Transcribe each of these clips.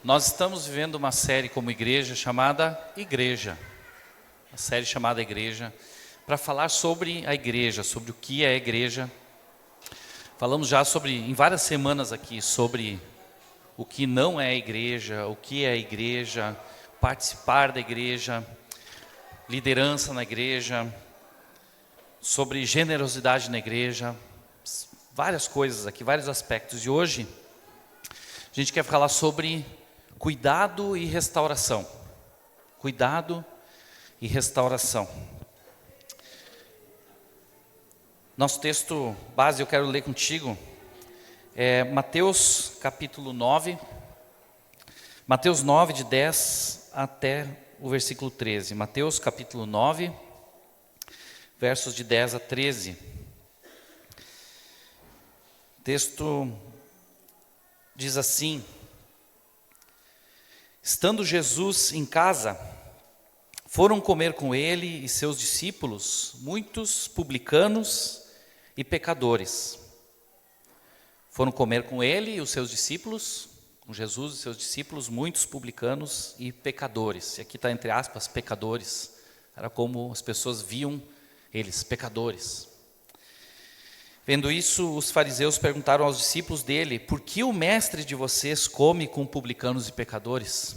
Nós estamos vivendo uma série como igreja chamada Igreja. A série chamada Igreja, para falar sobre a igreja, sobre o que é a igreja. Falamos já em várias semanas aqui, sobre o que não é a igreja, o que é a igreja, participar da igreja, liderança na igreja, sobre generosidade na igreja, várias coisas aqui, vários aspectos. E hoje a gente quer falar sobre cuidado e restauração. Cuidado e restauração. Nosso texto base eu quero ler contigo é Mateus capítulo 9. Mateus 9, de 10 até o versículo 13. Mateus capítulo 9, versos de 10 a 13. O texto diz assim: Estando Jesus em casa, foram comer com ele e seus discípulos muitos publicanos e pecadores. Foram comer com ele e os seus discípulos, com Jesus e seus discípulos, muitos publicanos e pecadores. E aqui está entre aspas, pecadores. Era como as pessoas viam eles, pecadores. Vendo isso, os fariseus perguntaram aos discípulos dele: por que o mestre de vocês come com publicanos e pecadores?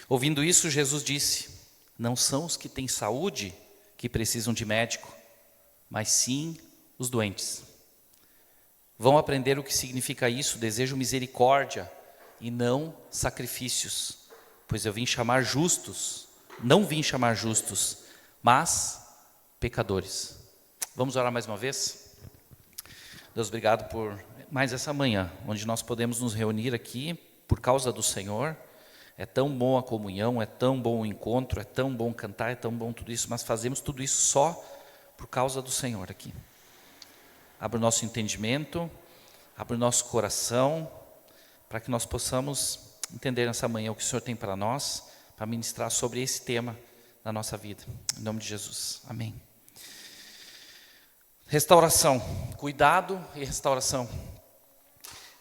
Ouvindo isso, Jesus disse: não são os que têm saúde que precisam de médico, mas sim os doentes. Vão aprender o que significa isso: desejo misericórdia e não sacrifícios, pois eu vim chamar justos, não vim chamar justos, mas pecadores. Vamos orar mais uma vez? Deus, obrigado por mais essa manhã, onde nós podemos nos reunir aqui por causa do Senhor. É tão bom a comunhão, é tão bom o encontro, é tão bom cantar, é tão bom tudo isso, mas fazemos tudo isso só por causa do Senhor aqui. Abre o nosso entendimento, abre o nosso coração, para que nós possamos entender nessa manhã o que o Senhor tem para nós, para ministrar sobre esse tema na nossa vida. Em nome de Jesus, amém. Restauração, cuidado e restauração.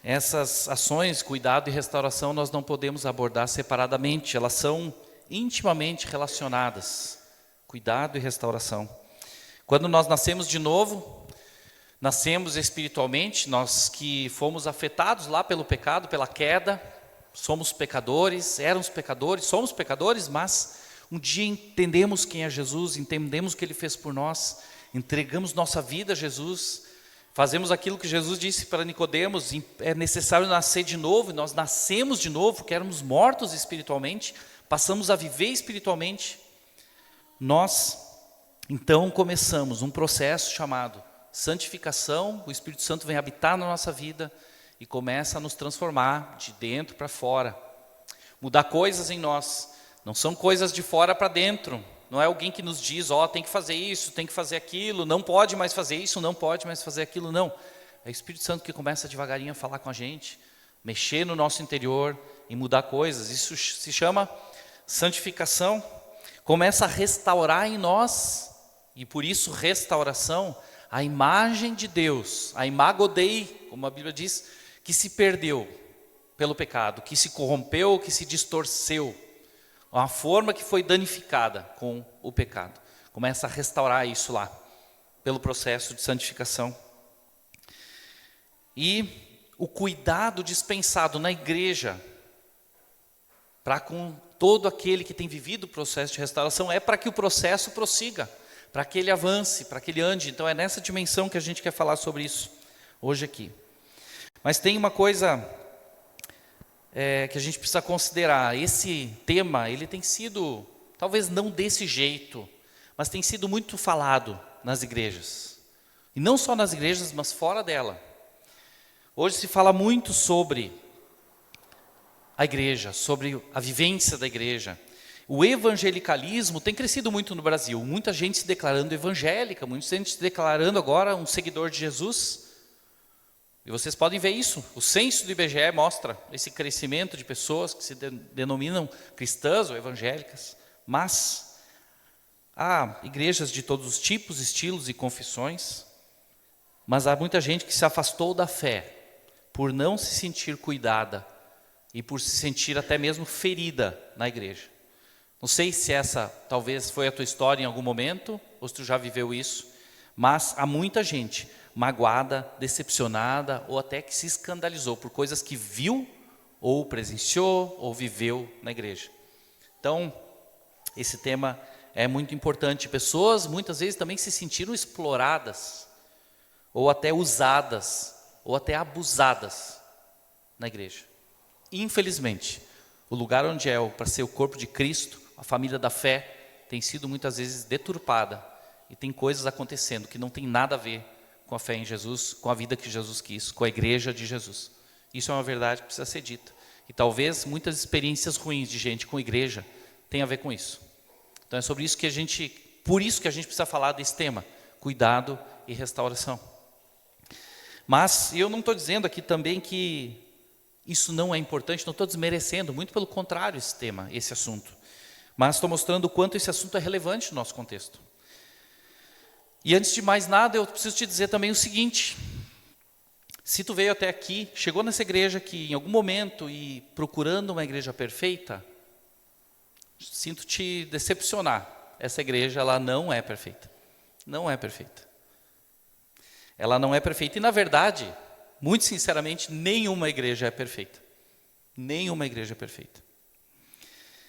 Essas ações, cuidado e restauração, nós não podemos abordar separadamente, elas são intimamente relacionadas. Cuidado e restauração. Quando nós nascemos de novo, nascemos espiritualmente, nós que fomos afetados lá pelo pecado, pela queda, somos pecadores, éramos pecadores, somos pecadores, mas um dia entendemos quem é Jesus, entendemos o que Ele fez por nós, entregamos nossa vida a Jesus, fazemos aquilo que Jesus disse para Nicodemos: é necessário nascer de novo, e nós nascemos de novo, que éramos mortos espiritualmente, passamos a viver espiritualmente. Nós, então, começamos um processo chamado santificação. O Espírito Santo vem habitar na nossa vida e começa a nos transformar de dentro para fora, mudar coisas em nós. Não são coisas de fora para dentro. Não é alguém que nos diz: tem que fazer isso, tem que fazer aquilo, não pode mais fazer isso, não pode mais fazer aquilo. Não, é o Espírito Santo que começa devagarinho a falar com a gente, mexer no nosso interior e mudar coisas. Isso se chama santificação. Começa a restaurar em nós, e por isso restauração, a imagem de Deus, a imago Dei, como a Bíblia diz, que se perdeu pelo pecado, que se corrompeu, que se distorceu. Uma forma que foi danificada com o pecado. Começa a restaurar isso lá, pelo processo de santificação. E o cuidado dispensado na igreja, para com todo aquele que tem vivido o processo de restauração, é para que o processo prossiga, para que ele avance, para que ele ande. Então é nessa dimensão que a gente quer falar sobre isso hoje aqui. Mas tem uma coisa que a gente precisa considerar. Esse tema, ele tem sido, talvez não desse jeito, mas tem sido muito falado nas igrejas. E não só nas igrejas, mas fora dela. Hoje se fala muito sobre a igreja, sobre a vivência da igreja. O evangelicalismo tem crescido muito no Brasil. Muita gente se declarando evangélica, muita gente se declarando agora um seguidor de Jesus. E vocês podem ver isso, o censo do IBGE mostra esse crescimento de pessoas que se denominam cristãs ou evangélicas. Mas há igrejas de todos os tipos, estilos e confissões, mas há muita gente que se afastou da fé por não se sentir cuidada e por se sentir até mesmo ferida na igreja. Não sei se essa talvez foi a tua história em algum momento, ou se tu já viveu isso, mas há muita gente magoada, decepcionada, ou até que se escandalizou por coisas que viu, ou presenciou, ou viveu na igreja. Então, esse tema é muito importante. Pessoas muitas vezes também se sentiram exploradas, ou até usadas, ou até abusadas na igreja. Infelizmente, o lugar onde é para ser o corpo de Cristo, a família da fé, tem sido muitas vezes deturpada, e tem coisas acontecendo que não tem nada a ver com a fé em Jesus, com a vida que Jesus quis, com a igreja de Jesus. Isso é uma verdade que precisa ser dita. E talvez muitas experiências ruins de gente com igreja tenham a ver com isso. Então é sobre isso que por isso que a gente precisa falar desse tema, cuidado e restauração. Mas eu não estou dizendo aqui também que isso não é importante, não estou desmerecendo, muito pelo contrário esse tema, esse assunto. Mas estou mostrando o quanto esse assunto é relevante no nosso contexto. E antes de mais nada, eu preciso te dizer também o seguinte: se tu veio até aqui, chegou nessa igreja aqui em algum momento e procurando uma igreja perfeita, sinto te decepcionar. Essa igreja, ela não é perfeita. Não é perfeita. Ela não é perfeita. E na verdade, muito sinceramente, nenhuma igreja é perfeita. Nenhuma igreja é perfeita.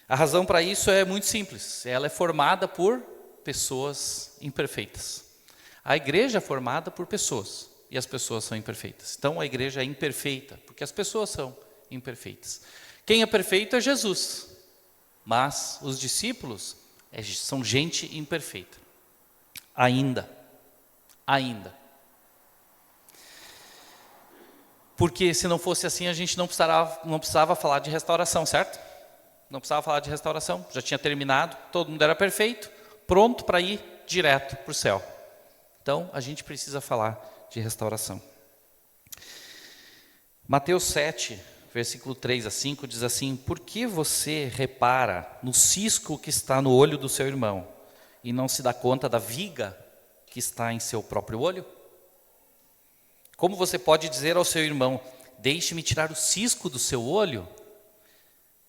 A razão para isso é muito simples. Ela é formada por pessoas imperfeitas. A igreja é formada por pessoas, e as pessoas são imperfeitas. Então a igreja é imperfeita, porque as pessoas são imperfeitas. Quem é perfeito é Jesus, mas os discípulos são gente imperfeita. Ainda. Porque se não fosse assim, a gente não precisava falar de restauração, certo? Não precisava falar de restauração, já tinha terminado, todo mundo era perfeito, pronto para ir direto para o céu. Então, a gente precisa falar de restauração. Mateus 7, versículo 3 a 5, diz assim: por que você repara no cisco que está no olho do seu irmão, e não se dá conta da viga que está em seu próprio olho? Como você pode dizer ao seu irmão: deixe-me tirar o cisco do seu olho,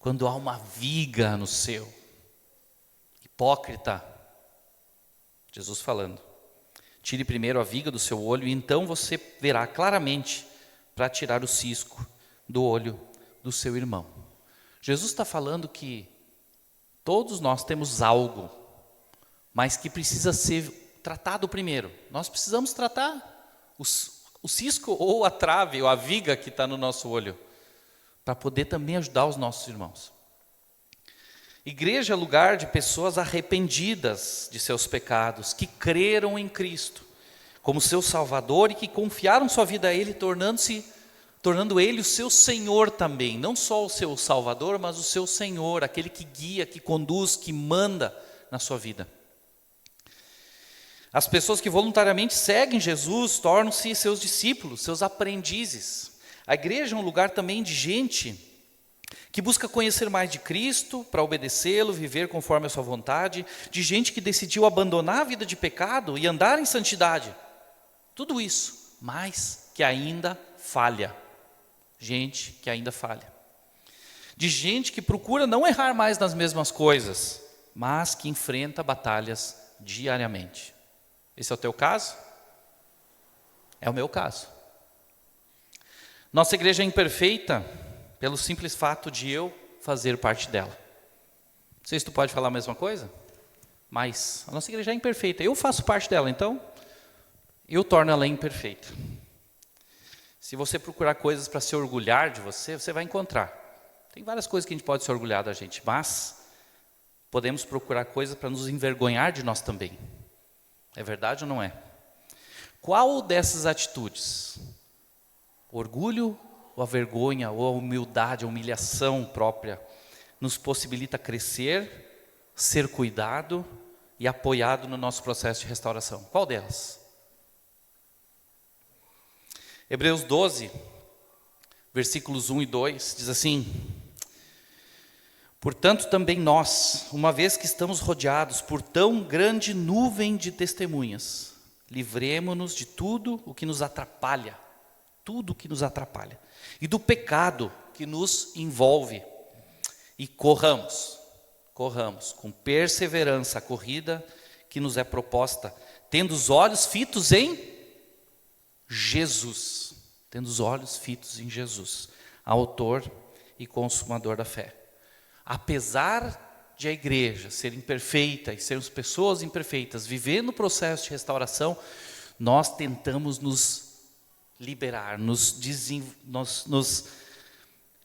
quando há uma viga no seu? Hipócrita. Jesus falando. Tire primeiro a viga do seu olho, e então você verá claramente para tirar o cisco do olho do seu irmão. Jesus está falando que todos nós temos algo, mas que precisa ser tratado primeiro. Nós precisamos tratar o cisco ou a trave, ou a viga que está no nosso olho, para poder também ajudar os nossos irmãos. Igreja é lugar de pessoas arrependidas de seus pecados, que creram em Cristo como seu Salvador e que confiaram sua vida a Ele, tornando Ele o seu Senhor também. Não só o seu Salvador, mas o seu Senhor, aquele que guia, que conduz, que manda na sua vida. As pessoas que voluntariamente seguem Jesus tornam-se seus discípulos, seus aprendizes. A igreja é um lugar também de gente que busca conhecer mais de Cristo, para obedecê-lo, viver conforme a sua vontade, de gente que decidiu abandonar a vida de pecado e andar em santidade. Tudo isso, mas que ainda falha. Gente que ainda falha. De gente que procura não errar mais nas mesmas coisas, mas que enfrenta batalhas diariamente. Esse é o teu caso? É o meu caso. Nossa igreja é imperfeita pelo simples fato de eu fazer parte dela. Não sei se tu pode falar a mesma coisa, mas a nossa igreja é imperfeita. Eu faço parte dela, então eu torno ela imperfeita. Se você procurar coisas para se orgulhar de você, você vai encontrar. Tem várias coisas que a gente pode se orgulhar da gente, mas podemos procurar coisas para nos envergonhar de nós também. É verdade ou não é? Qual dessas atitudes, orgulho ou a vergonha, ou a humildade, a humilhação própria, nos possibilita crescer, ser cuidado e apoiado no nosso processo de restauração? Qual delas? Hebreus 12, versículos 1 e 2, diz assim: portanto também nós, uma vez que estamos rodeados por tão grande nuvem de testemunhas, livremo-nos de tudo o que nos atrapalha, e do pecado que nos envolve. E corramos com perseverança a corrida que nos é proposta, tendo os olhos fitos em Jesus. Tendo os olhos fitos em Jesus, autor e consumador da fé. Apesar de a igreja ser imperfeita e sermos pessoas imperfeitas, vivendo o processo de restauração, nós tentamos nos liberar,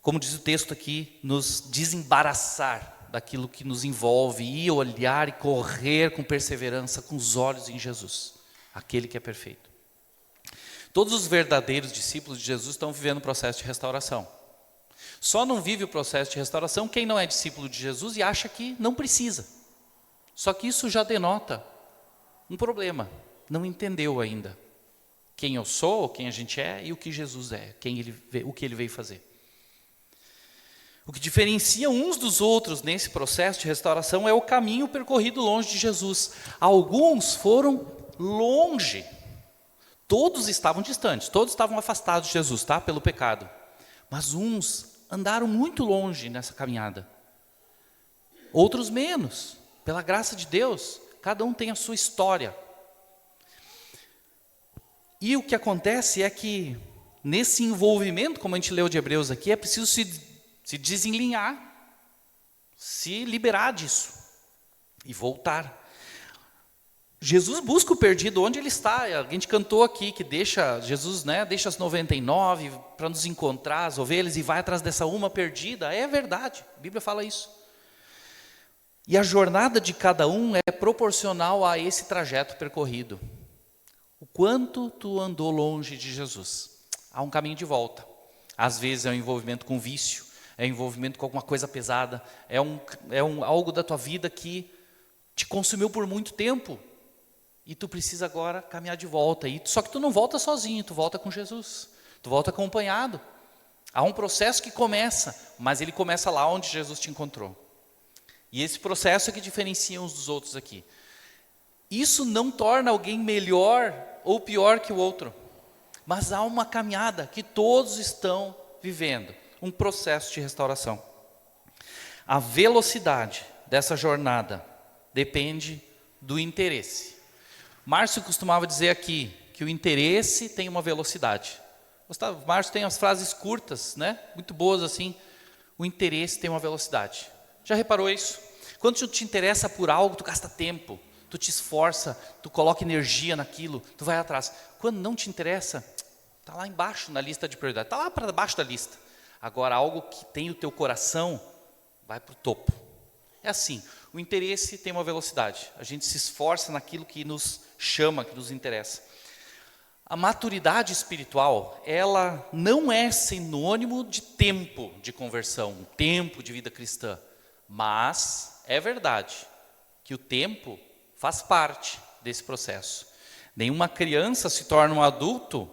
como diz o texto aqui, nos desembaraçar daquilo que nos envolve e olhar e correr com perseverança com os olhos em Jesus, aquele que é perfeito. Todos os verdadeiros discípulos de Jesus estão vivendo o processo de restauração. Só não vive o processo de restauração quem não é discípulo de Jesus e acha que não precisa. Só que isso já denota um problema. Não entendeu ainda quem eu sou, quem a gente é e o que Jesus é, o que ele veio fazer. O que diferencia uns dos outros nesse processo de restauração é o caminho percorrido longe de Jesus. Alguns foram longe. Todos estavam distantes, todos estavam afastados de Jesus, tá? Pelo pecado. Mas uns andaram muito longe nessa caminhada. Outros menos. Pela graça de Deus, cada um tem a sua história. E o que acontece é que, nesse envolvimento, como a gente leu de Hebreus aqui, é preciso se desenlinhar, se liberar disso e voltar. Jesus busca o perdido onde ele está. A gente cantou aqui que Jesus deixa as 99 para nos encontrar as ovelhas e vai atrás dessa uma perdida. É verdade, a Bíblia fala isso. E a jornada de cada um é proporcional a esse trajeto percorrido. O quanto tu andou longe de Jesus. Há um caminho de volta. Às vezes é um envolvimento com vício, é um envolvimento com alguma coisa pesada, é algo da tua vida que te consumiu por muito tempo. E tu precisa agora caminhar de volta. Só que tu não volta sozinho, tu volta com Jesus. Tu volta acompanhado. Há um processo que começa, mas ele começa lá onde Jesus te encontrou. E esse processo é que diferencia uns dos outros aqui. Isso não torna alguém melhor ou pior que o outro. Mas há uma caminhada que todos estão vivendo. Um processo de restauração. A velocidade dessa jornada depende do interesse. Márcio costumava dizer aqui que o interesse tem uma velocidade. Márcio tem as frases curtas, muito boas assim. O interesse tem uma velocidade. Já reparou isso? Quando tu te interessa por algo, tu gasta tempo, tu te esforça, tu coloca energia naquilo, tu vai atrás. Quando não te interessa, está lá embaixo na lista de prioridades, está lá para baixo da lista. Agora, algo que tem o teu coração, vai para o topo. É assim, o interesse tem uma velocidade. A gente se esforça naquilo que nos chama, que nos interessa. A maturidade espiritual, ela não é sinônimo de tempo de conversão, tempo de vida cristã. Mas é verdade que o tempo faz parte desse processo. Nenhuma criança se torna um adulto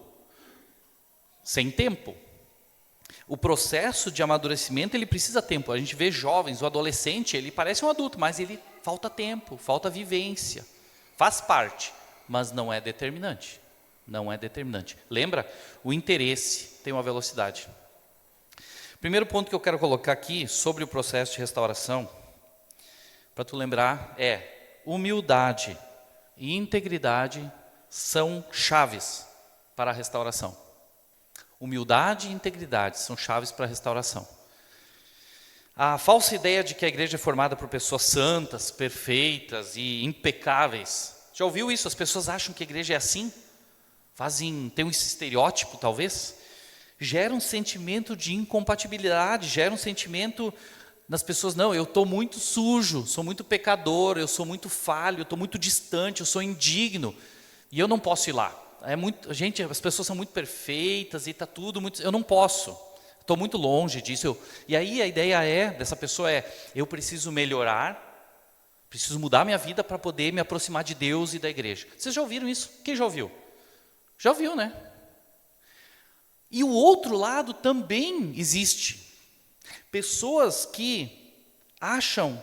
sem tempo. O processo de amadurecimento, ele precisa tempo. A gente vê jovens, o adolescente, ele parece um adulto, mas ele falta tempo, falta vivência. Faz parte, mas não é determinante. Não é determinante. Lembra? O interesse tem uma velocidade. Primeiro ponto que eu quero colocar aqui sobre o processo de restauração, para tu lembrar, é humildade e integridade são chaves para a restauração. Humildade e integridade são chaves para a restauração. A falsa ideia de que a igreja é formada por pessoas santas, perfeitas e impecáveis. Já ouviu isso? As pessoas acham que a igreja é assim? Tem esse estereótipo, talvez. Gera um sentimento de incompatibilidade, gera um sentimento nas pessoas, não, eu estou muito sujo, sou muito pecador, eu sou muito falho, eu estou muito distante, eu sou indigno, e eu não posso ir lá. As pessoas são muito perfeitas e está tudo muito... Eu não posso, estou muito longe disso. E aí a ideia dessa pessoa eu preciso melhorar, preciso mudar minha vida para poder me aproximar de Deus e da igreja. Vocês já ouviram isso? Quem já ouviu? Já ouviu, né? E o outro lado também existe. Pessoas que acham,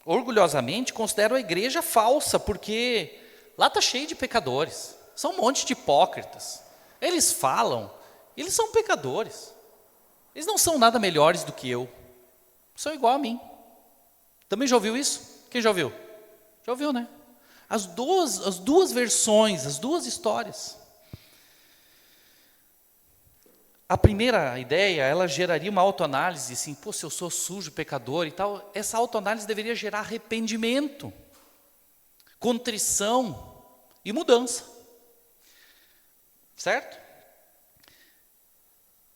orgulhosamente, consideram a igreja falsa, porque lá está cheio de pecadores. São um monte de hipócritas. Eles falam, eles são pecadores. Eles não são nada melhores do que eu. São igual a mim. Também já ouviu isso? Quem já ouviu? Já ouviu, né? As duas versões, as duas histórias. A primeira ideia, ela geraria uma autoanálise, assim, pô, se eu sou sujo, pecador e tal, essa autoanálise deveria gerar arrependimento, contrição e mudança. Certo?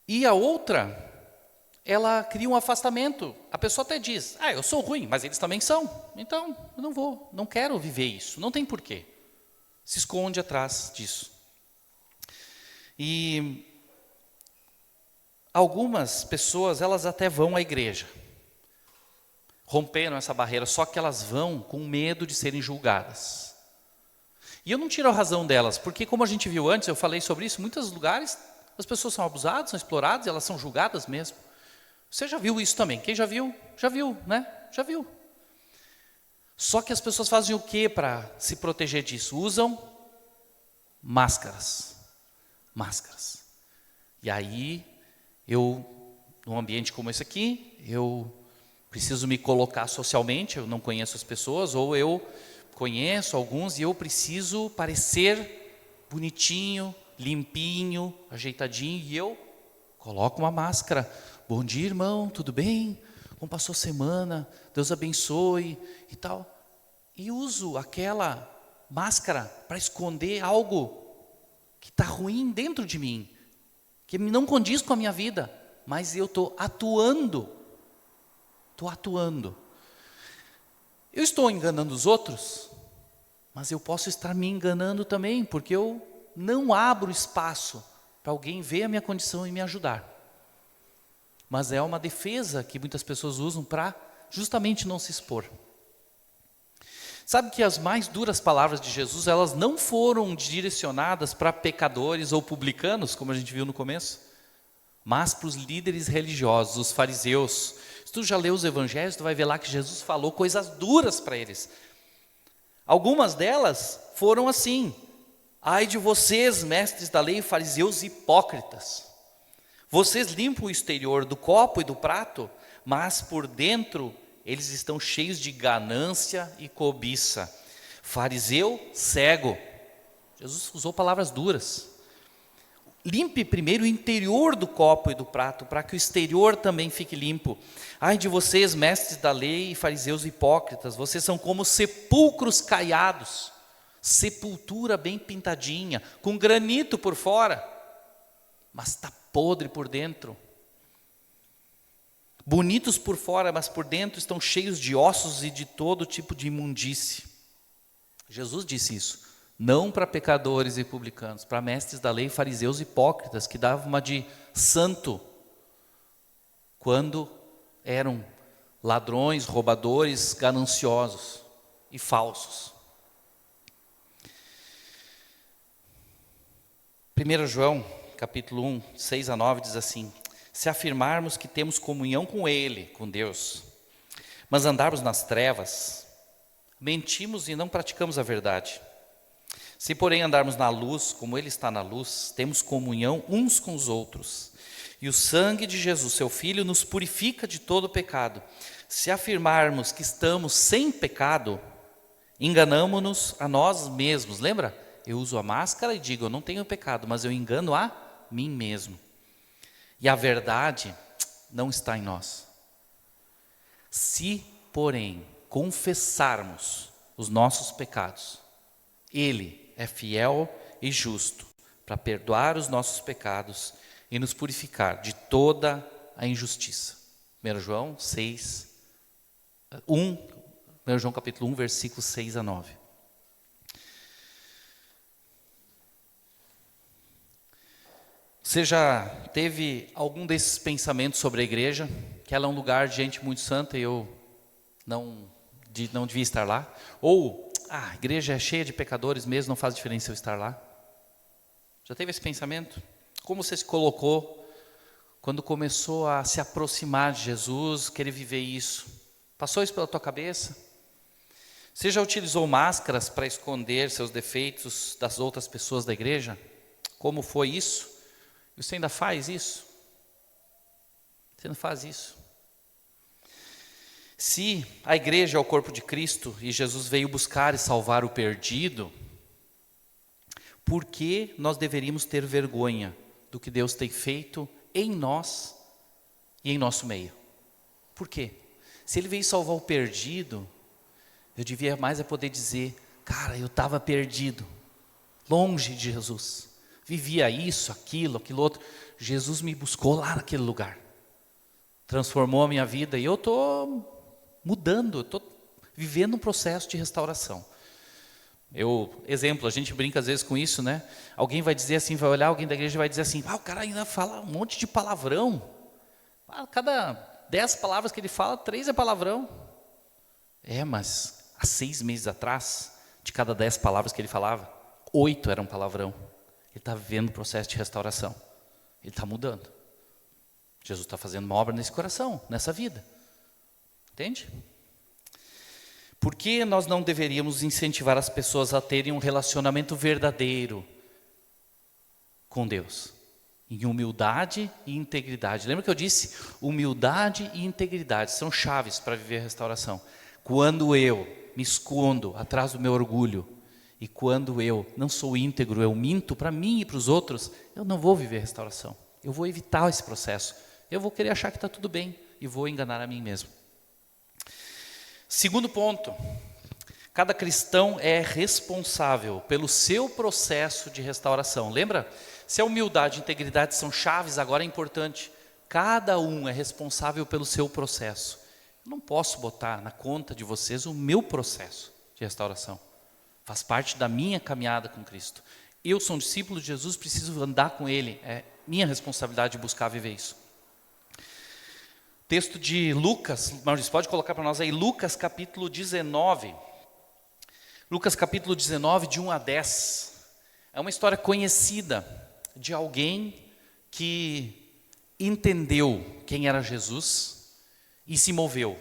E a outra, ela cria um afastamento. A pessoa até diz, eu sou ruim, mas eles também são. Então, eu não quero viver isso, não tem porquê. Se esconde atrás disso. E algumas pessoas, elas até vão à igreja, romperam essa barreira, só que elas vão com medo de serem julgadas. E eu não tiro a razão delas, porque como a gente viu antes, eu falei sobre isso, em muitos lugares as pessoas são abusadas, são exploradas, elas são julgadas mesmo. Você já viu isso também? Quem já viu, né? Já viu. Só que as pessoas fazem o que para se proteger disso? Usam máscaras. Máscaras. E aí, num ambiente como esse aqui, eu preciso me colocar socialmente, eu não conheço as pessoas, ou eu conheço alguns e eu preciso parecer bonitinho, limpinho, ajeitadinho, e eu coloco uma máscara. Bom dia, irmão, tudo bem? Como passou a semana? Deus abençoe e tal. E uso aquela máscara para esconder algo que está ruim dentro de mim, que não condiz com a minha vida, mas eu estou atuando. Eu estou enganando os outros, mas eu posso estar me enganando também, porque eu não abro espaço para alguém ver a minha condição e me ajudar. Mas é uma defesa que muitas pessoas usam para justamente não se expor. Sabe que as mais duras palavras de Jesus, elas não foram direcionadas para pecadores ou publicanos, como a gente viu no começo, mas para os líderes religiosos, os fariseus. Se tu já leu os evangelhos, tu vai ver lá que Jesus falou coisas duras para eles. Algumas delas foram assim: ai de vocês, mestres da lei, fariseus hipócritas. Vocês limpam o exterior do copo e do prato, mas por dentro eles estão cheios de ganância e cobiça. Fariseu cego. Jesus usou palavras duras. Limpe primeiro o interior do copo e do prato, para que o exterior também fique limpo. Ai de vocês, mestres da lei e fariseus hipócritas, vocês são como sepulcros caiados, sepultura bem pintadinha, com granito por fora, mas está podre por dentro. Bonitos por fora, mas por dentro estão cheios de ossos e de todo tipo de imundície. Jesus disse isso, não para pecadores e publicanos, para mestres da lei, fariseus hipócritas, que davam uma de santo, quando eram ladrões, roubadores, gananciosos e falsos. 1 João, capítulo 1, 6 a 9, diz assim: se afirmarmos que temos comunhão com Ele, com Deus, mas andarmos nas trevas, mentimos e não praticamos a verdade. Se, porém, andarmos na luz, como Ele está na luz, temos comunhão uns com os outros. E o sangue de Jesus, seu Filho, nos purifica de todo pecado. Se afirmarmos que estamos sem pecado, enganamo-nos a nós mesmos. Lembra? Eu uso a máscara e digo, eu não tenho pecado, mas eu engano a mim mesmo. E a verdade não está em nós. Se, porém, confessarmos os nossos pecados, Ele é fiel e justo para perdoar os nossos pecados e nos purificar de toda a injustiça. 1 João 1 João capítulo 1, versículos 6 a 9. Você já teve algum desses pensamentos sobre a igreja, que ela é um lugar de gente muito santa e eu não devia estar lá? Ou, a igreja é cheia de pecadores mesmo, não faz diferença eu estar lá? Já teve esse pensamento? Como você se colocou quando começou a se aproximar de Jesus, querer viver isso? Passou isso pela tua cabeça? Você já utilizou máscaras para esconder seus defeitos das outras pessoas da igreja? Como foi isso? Você ainda faz isso? Você não faz isso. Se a igreja é o corpo de Cristo e Jesus veio buscar e salvar o perdido, por que nós deveríamos ter vergonha do que Deus tem feito em nós e em nosso meio? Por quê? Se Ele veio salvar o perdido, eu devia mais poder dizer, cara, eu estava perdido, longe de Jesus, vivia isso, aquilo outro. Jesus me buscou lá naquele lugar, transformou a minha vida e eu estou mudando, estou vivendo um processo de restauração. Exemplo, a gente brinca às vezes com isso, né? Alguém vai dizer assim, vai olhar alguém da igreja e vai dizer assim, o cara ainda fala um monte de palavrão. Cada 10 palavras que ele fala, 3 é palavrão. Mas há 6 meses atrás, de cada 10 palavras que ele falava, 8 eram palavrão. Ele está vivendo o processo de restauração. Ele está mudando. Jesus está fazendo uma obra nesse coração, nessa vida. Entende? Por que nós não deveríamos incentivar as pessoas a terem um relacionamento verdadeiro com Deus? Em humildade e integridade. Lembra que eu disse? Humildade e integridade são chaves para viver a restauração. Quando eu me escondo atrás do meu orgulho e quando eu não sou íntegro, eu minto para mim e para os outros, eu não vou viver a restauração. Eu vou evitar esse processo. Eu vou querer achar que está tudo bem e vou enganar a mim mesmo. Segundo ponto, cada cristão é responsável pelo seu processo de restauração. Lembra? Se a humildade e a integridade são chaves, agora é importante. Cada um é responsável pelo seu processo. Eu não posso botar na conta de vocês o meu processo de restauração. Faz parte da minha caminhada com Cristo. Eu sou um discípulo de Jesus, preciso andar com Ele. É minha responsabilidade buscar viver isso. Texto de Lucas, Maurício, pode colocar para nós aí, Lucas capítulo 19. Lucas capítulo 19, de 1 a 10. É uma história conhecida de alguém que entendeu quem era Jesus e se moveu.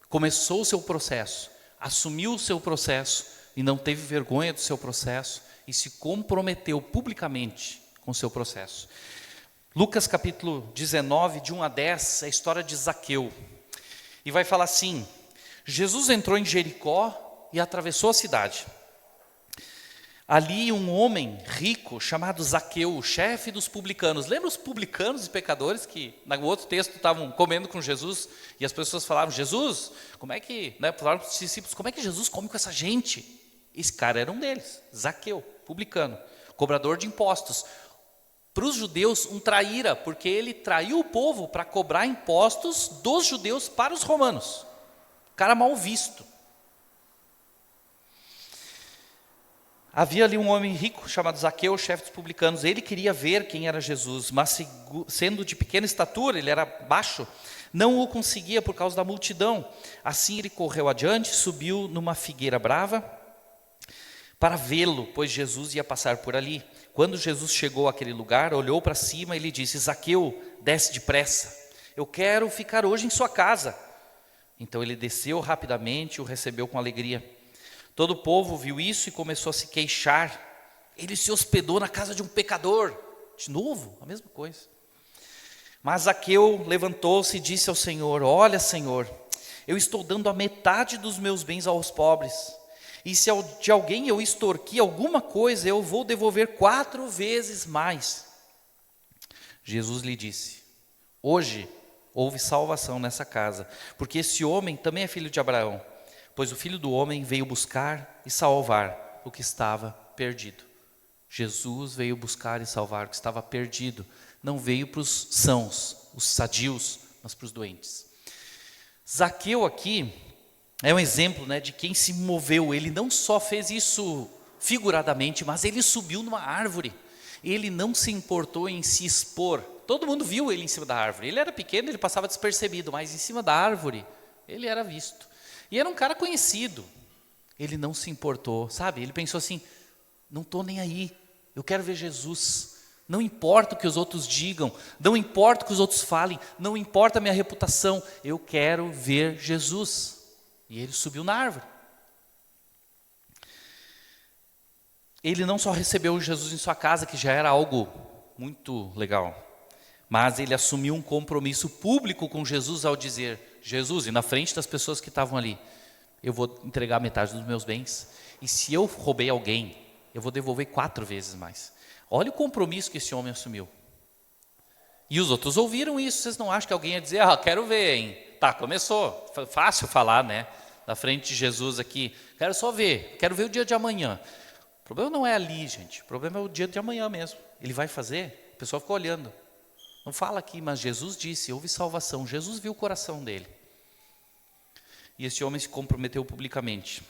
Começou o seu processo, assumiu o seu processo e não teve vergonha do seu processo e se comprometeu publicamente com o seu processo. Lucas capítulo 19, de 1 a 10, é a história de Zaqueu. E vai falar assim, Jesus entrou em Jericó e atravessou a cidade. Ali um homem rico chamado Zaqueu, o chefe dos publicanos. Lembra os publicanos e pecadores que no outro texto estavam comendo com Jesus? E as pessoas falavam, Jesus, como é que, falaram para os discípulos, como é que Jesus come com essa gente? Esse cara era um deles, Zaqueu, publicano, cobrador de impostos. Para os judeus, um traíra, porque ele traiu o povo para cobrar impostos dos judeus para os romanos. Cara mal visto. Havia ali um homem rico chamado Zaqueu, chefe dos publicanos. Ele queria ver quem era Jesus, mas sendo de pequena estatura, ele era baixo, não o conseguia por causa da multidão. Assim ele correu adiante, subiu numa figueira brava para vê-lo, pois Jesus ia passar por ali. Quando Jesus chegou àquele lugar, olhou para cima e lhe disse, Zaqueu, desce depressa, eu quero ficar hoje em sua casa. Então ele desceu rapidamente e o recebeu com alegria. Todo o povo viu isso e começou a se queixar. Ele se hospedou na casa de um pecador. De novo, a mesma coisa. Mas Zaqueu levantou-se e disse ao Senhor, olha, Senhor, eu estou dando a metade dos meus bens aos pobres. E se de alguém eu extorquir alguma coisa, eu vou devolver 4 vezes mais. Jesus lhe disse, hoje houve salvação nessa casa, porque esse homem também é filho de Abraão, pois o Filho do Homem veio buscar e salvar o que estava perdido. Jesus veio buscar e salvar o que estava perdido, não veio para os sãos, os sadios, mas para os doentes. Zaqueu aqui é um exemplo, de quem se moveu. Ele não só fez isso figuradamente, mas ele subiu numa árvore. Ele não se importou em se expor. Todo mundo viu ele em cima da árvore. Ele era pequeno, ele passava despercebido, mas em cima da árvore ele era visto. E era um cara conhecido. Ele não se importou, sabe? Ele pensou assim, não estou nem aí, eu quero ver Jesus. Não importa o que os outros digam, não importa o que os outros falem, não importa a minha reputação, eu quero ver Jesus. E ele subiu na árvore. Ele não só recebeu Jesus em sua casa, que já era algo muito legal, Mas ele assumiu um compromisso público com Jesus ao dizer: Jesus, e na frente das pessoas que estavam ali, eu vou entregar metade dos meus bens. E se eu roubei alguém, eu vou devolver 4 vezes mais. Olha o compromisso que esse homem assumiu. E os outros ouviram isso. Vocês não acham que alguém ia dizer: quero ver, hein? Tá, começou. Fácil falar, né? Na frente de Jesus aqui. Quero só ver. Quero ver o dia de amanhã. O problema não é ali, gente. O problema é o dia de amanhã mesmo. Ele vai fazer, o pessoal ficou olhando. Não fala aqui, mas Jesus disse, houve salvação. Jesus viu o coração dele. E esse homem se comprometeu publicamente.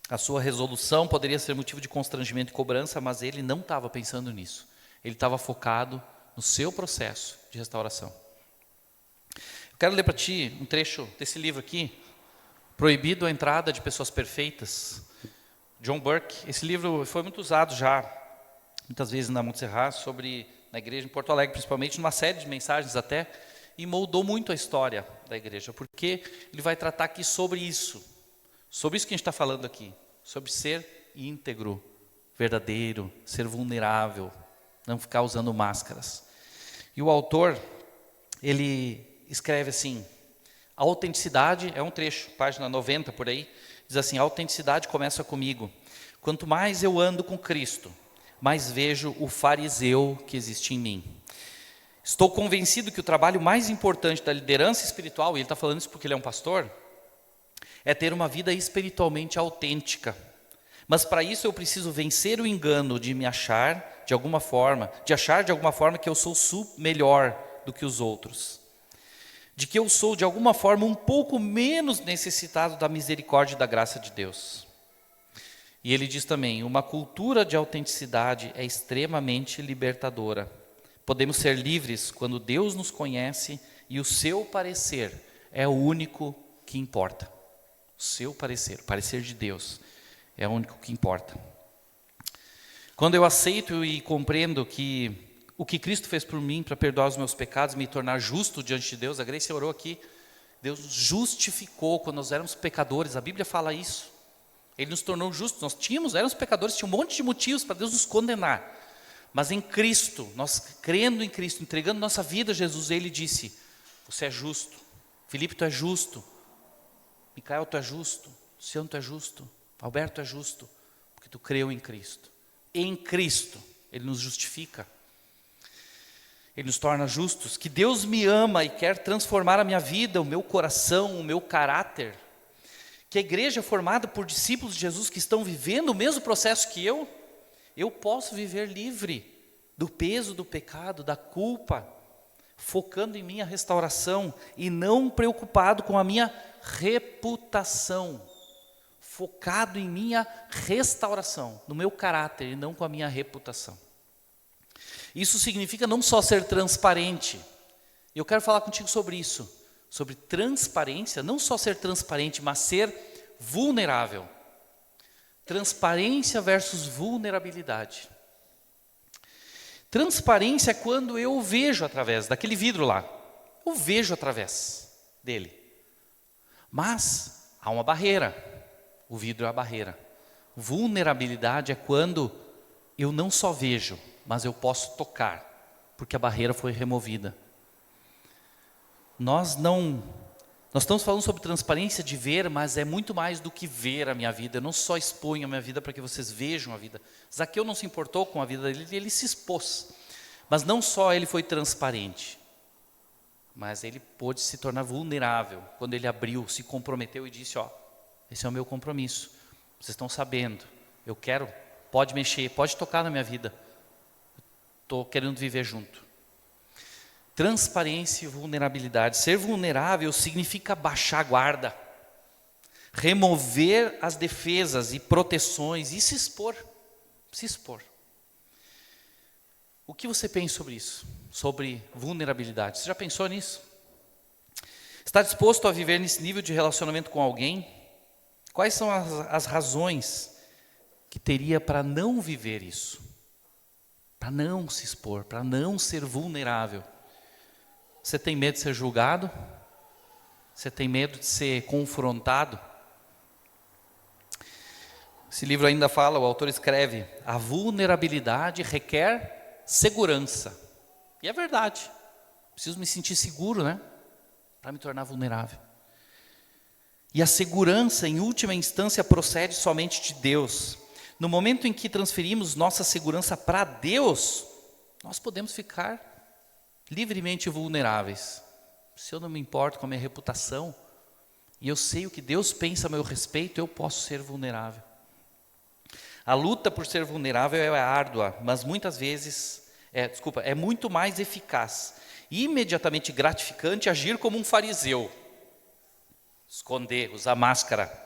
A sua resolução poderia ser motivo de constrangimento e cobrança, mas ele não estava pensando nisso. Ele estava focado no seu processo de restauração. Eu quero ler para ti um trecho desse livro aqui, Proibido a Entrada de Pessoas Perfeitas, John Burke. Esse livro foi muito usado já, muitas vezes na Montserrat, na igreja em Porto Alegre, principalmente, numa série de mensagens até, e moldou muito a história da igreja, porque ele vai tratar aqui sobre isso que a gente está falando aqui, sobre ser íntegro, verdadeiro, ser vulnerável, não ficar usando máscaras. E o autor, ele escreve assim: a autenticidade, é um trecho, página 90 por aí, diz assim: a autenticidade começa comigo. Quanto mais eu ando com Cristo, mais vejo o fariseu que existe em mim. Estou convencido que o trabalho mais importante da liderança espiritual, e ele está falando isso porque ele é um pastor, é ter uma vida espiritualmente autêntica. Mas para isso eu preciso vencer o engano de me achar de alguma forma, que eu sou melhor do que os outros. De que eu sou de alguma forma um pouco menos necessitado da misericórdia e da graça de Deus. E ele diz também: uma cultura de autenticidade é extremamente libertadora. Podemos ser livres quando Deus nos conhece e o seu parecer é o único que importa. O seu parecer, o parecer de Deus, é o único que importa. Quando eu aceito e compreendo que o que Cristo fez por mim para perdoar os meus pecados e me tornar justo diante de Deus, a Grace orou aqui, Deus nos justificou quando nós éramos pecadores, a Bíblia fala isso. Ele nos tornou justos, éramos pecadores, tinha um monte de motivos para Deus nos condenar. Mas em Cristo, nós crendo em Cristo, entregando nossa vida a Jesus, Ele disse: você é justo, Felipe, tu é justo, Micael, tu é justo, Luciano, tu é justo, Alberto é justo, porque tu creu em Cristo. Em Cristo, Ele nos justifica. Ele nos torna justos, que Deus me ama e quer transformar a minha vida, o meu coração, o meu caráter. Que a igreja é formada por discípulos de Jesus que estão vivendo o mesmo processo que eu posso viver livre do peso do pecado, da culpa, focando em minha restauração e não preocupado com a minha reputação, focado em minha restauração, no meu caráter e não com a minha reputação. Isso significa não só ser transparente. Eu quero falar contigo sobre isso, sobre transparência, não só ser transparente, mas ser vulnerável. Transparência versus vulnerabilidade. Transparência é quando eu vejo através daquele vidro lá. Eu vejo através dele. Mas há uma barreira. O vidro é a barreira. Vulnerabilidade é quando eu não só vejo, mas eu posso tocar, porque a barreira foi removida. Nós estamos falando sobre transparência de ver, mas é muito mais do que ver a minha vida. Eu não só exponho a minha vida para que vocês vejam a vida. Zaqueu não se importou com a vida dele, ele se expôs. Mas não só ele foi transparente, mas ele pôde se tornar vulnerável. Quando ele abriu, se comprometeu e disse: esse é o meu compromisso. Vocês estão sabendo, eu quero, pode mexer, pode tocar na minha vida. Estou querendo viver junto. Transparência e vulnerabilidade. Ser vulnerável significa baixar a guarda, remover as defesas e proteções e se expor. Se expor. O que você pensa sobre isso? Sobre vulnerabilidade? Você já pensou nisso? Está disposto a viver nesse nível de relacionamento com alguém? Quais são as razões que teria para não viver isso? Para não se expor, para não ser vulnerável? Você tem medo de ser julgado? Você tem medo de ser confrontado? Esse livro ainda fala, o autor escreve: a vulnerabilidade requer segurança. E é verdade. Preciso me sentir seguro, né? Para me tornar vulnerável. E a segurança, em última instância, procede somente de Deus. No momento em que transferimos nossa segurança para Deus, nós podemos ficar livremente vulneráveis. Se eu não me importo com a minha reputação, e eu sei o que Deus pensa a meu respeito, eu posso ser vulnerável. A luta por ser vulnerável é árdua, mas muitas vezes, é muito mais eficaz e imediatamente gratificante agir como um fariseu. Esconder, usar máscara.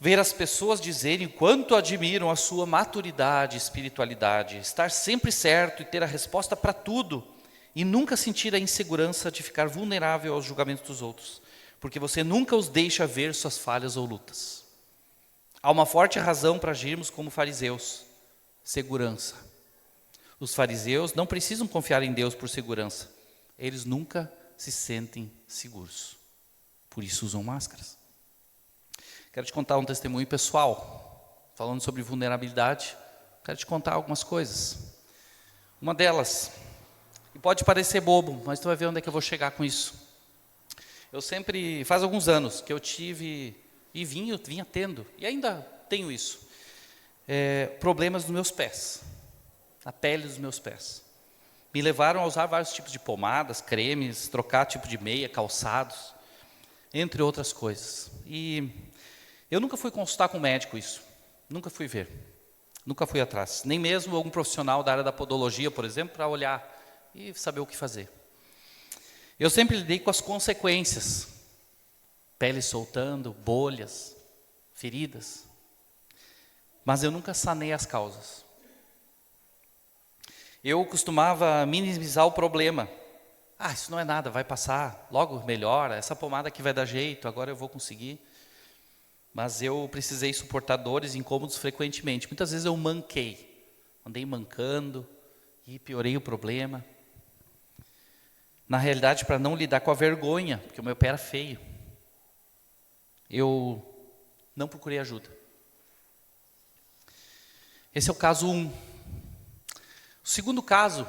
Ver as pessoas dizerem quanto admiram a sua maturidade e espiritualidade, estar sempre certo e ter a resposta para tudo, e nunca sentir a insegurança de ficar vulnerável aos julgamentos dos outros, porque você nunca os deixa ver suas falhas ou lutas. Há uma forte razão para agirmos como fariseus: segurança. Os fariseus não precisam confiar em Deus por segurança. Eles nunca se sentem seguros. Por isso usam máscaras. Quero te contar um testemunho pessoal, falando sobre vulnerabilidade. Quero te contar algumas coisas. Uma delas, e pode parecer bobo, mas tu vai ver onde é que eu vou chegar com isso. Eu sempre, faz alguns anos que eu tive, e vinha tendo, e ainda tenho isso, problemas nos meus pés, na pele dos meus pés. Me levaram a usar vários tipos de pomadas, cremes, trocar tipo de meia, calçados, entre outras coisas. E eu nunca fui consultar com um médico isso, nunca fui ver, nunca fui atrás, nem mesmo algum profissional da área da podologia, por exemplo, para olhar e saber o que fazer. Eu sempre lidei com as consequências, pele soltando, bolhas, feridas, mas eu nunca sanei as causas. Eu costumava minimizar o problema. Isso não é nada, vai passar, logo melhora, essa pomada aqui vai dar jeito, agora eu vou conseguir. Mas eu precisei suportar dores e incômodos frequentemente. Muitas vezes eu andei mancando e piorei o problema. Na realidade, para não lidar com a vergonha, porque o meu pé era feio, eu não procurei ajuda. Esse é o caso 1. O segundo caso,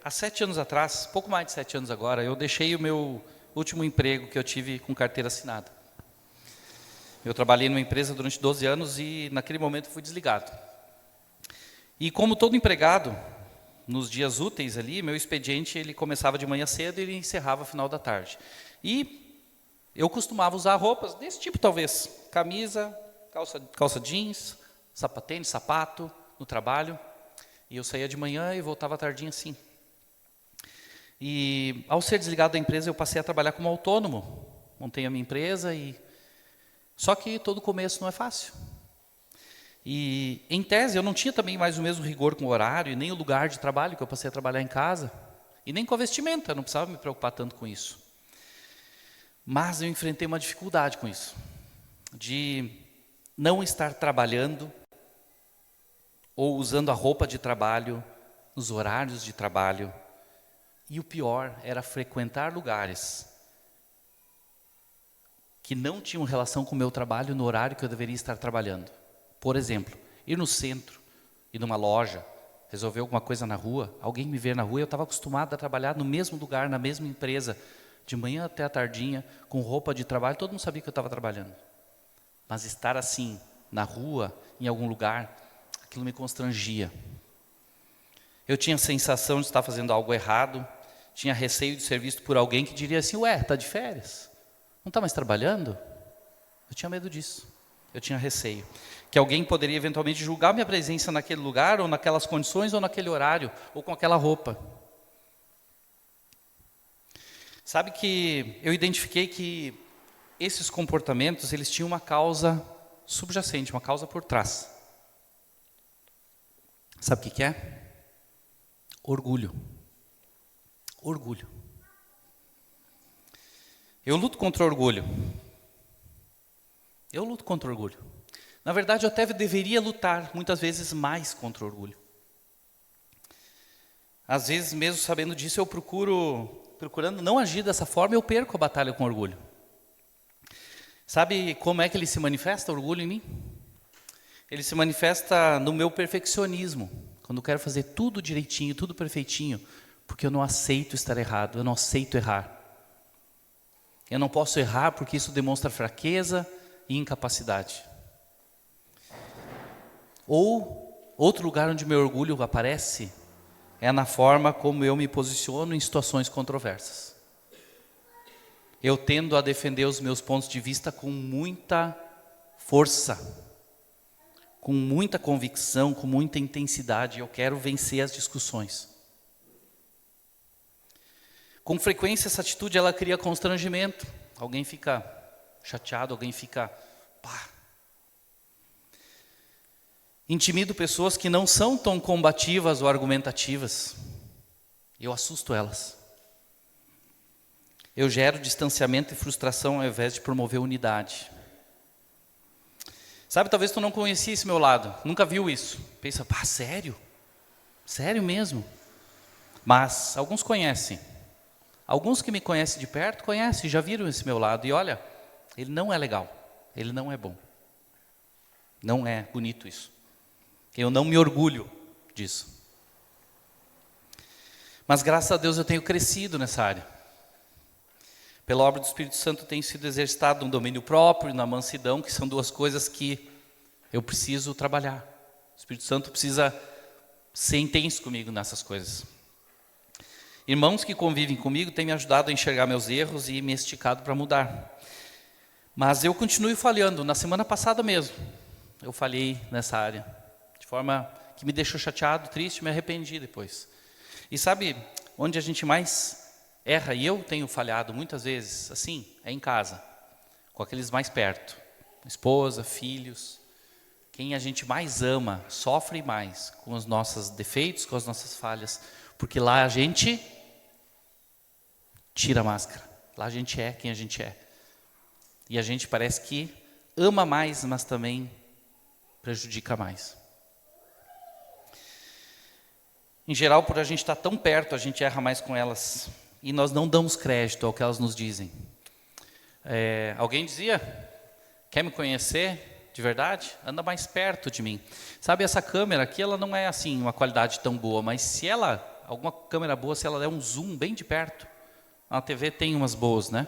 há 7 anos atrás, pouco mais de 7 anos agora, eu deixei o meu último emprego que eu tive com carteira assinada. Eu trabalhei numa empresa durante 12 anos e naquele momento fui desligado. E como todo empregado, nos dias úteis ali, meu expediente ele começava de manhã cedo e ele encerrava no final da tarde. E eu costumava usar roupas desse tipo talvez, camisa, calça jeans, sapatênis, sapato, no trabalho. E eu saía de manhã e voltava tardinho assim. E ao ser desligado da empresa eu passei a trabalhar como autônomo. Montei a minha empresa e... Só que todo começo não é fácil. E, em tese, eu não tinha também mais o mesmo rigor com o horário, e nem o lugar de trabalho, que eu passei a trabalhar em casa, e nem com a vestimenta, não precisava me preocupar tanto com isso. Mas eu enfrentei uma dificuldade com isso, de não estar trabalhando, ou usando a roupa de trabalho, nos horários de trabalho, e o pior era frequentar lugares que não tinham relação com o meu trabalho no horário que eu deveria estar trabalhando. Por exemplo, ir no centro, ir numa loja, resolver alguma coisa na rua, alguém me ver na rua, eu estava acostumado a trabalhar no mesmo lugar, na mesma empresa, de manhã até a tardinha, com roupa de trabalho, todo mundo sabia que eu estava trabalhando. Mas estar assim, na rua, em algum lugar, aquilo me constrangia. Eu tinha a sensação de estar fazendo algo errado, tinha receio de ser visto por alguém que diria assim, está de férias? Não está mais trabalhando? Eu tinha medo disso, eu tinha receio. Que alguém poderia eventualmente julgar minha presença naquele lugar, ou naquelas condições, ou naquele horário, ou com aquela roupa. Sabe que eu identifiquei que esses comportamentos, eles tinham uma causa subjacente, uma causa por trás. Sabe o que é? Orgulho. Orgulho. Eu luto contra o orgulho. Eu luto contra o orgulho. Na verdade, eu até deveria lutar, muitas vezes, mais contra o orgulho. Às vezes, mesmo sabendo disso, eu procurando não agir dessa forma, eu perco a batalha com o orgulho. Sabe como é que ele se manifesta, o orgulho em mim? Ele se manifesta no meu perfeccionismo. Quando eu quero fazer tudo direitinho, tudo perfeitinho. Porque eu não aceito estar errado, eu não aceito errar. Eu não posso errar porque isso demonstra fraqueza e incapacidade. Ou, outro lugar onde meu orgulho aparece é na forma como eu me posiciono em situações controversas. Eu tendo a defender os meus pontos de vista com muita força, com muita convicção, com muita intensidade. Eu quero vencer as discussões. Com frequência essa atitude ela cria constrangimento. Alguém fica chateado, alguém fica... Intimido pessoas que não são tão combativas ou argumentativas. Eu assusto elas. Eu gero distanciamento e frustração ao invés de promover unidade. Sabe, talvez tu não conhecia esse meu lado, nunca viu isso. Pensa, sério? Sério mesmo? Mas alguns conhecem. Alguns que me conhecem de perto, conhecem, já viram esse meu lado. E olha, ele não é legal, ele não é bom. Não é bonito isso. Eu não me orgulho disso. Mas graças a Deus eu tenho crescido nessa área. Pela obra do Espírito Santo tenho sido exercitado no domínio próprio, na mansidão, que são duas coisas que eu preciso trabalhar. O Espírito Santo precisa ser intenso comigo nessas coisas. Irmãos que convivem comigo têm me ajudado a enxergar meus erros e me esticado para mudar. Mas eu continuo falhando. Na semana passada mesmo, eu falhei nessa área. De forma que me deixou chateado, triste, me arrependi depois. E sabe onde a gente mais erra, e eu tenho falhado muitas vezes, assim, é em casa, com aqueles mais perto, esposa, filhos, quem a gente mais ama, sofre mais com os nossos defeitos, com as nossas falhas, porque lá a gente tira a máscara, lá a gente é quem a gente é, e a gente parece que ama mais, mas também prejudica mais. Em geral, por a gente estar tão perto, a gente erra mais com elas. E nós não damos crédito ao que elas nos dizem. Alguém dizia, quer me conhecer de verdade? Anda mais perto de mim. Sabe, essa câmera aqui, ela não é assim, uma qualidade tão boa, mas se alguma câmera boa, se ela der um zoom bem de perto, a TV tem umas boas, né?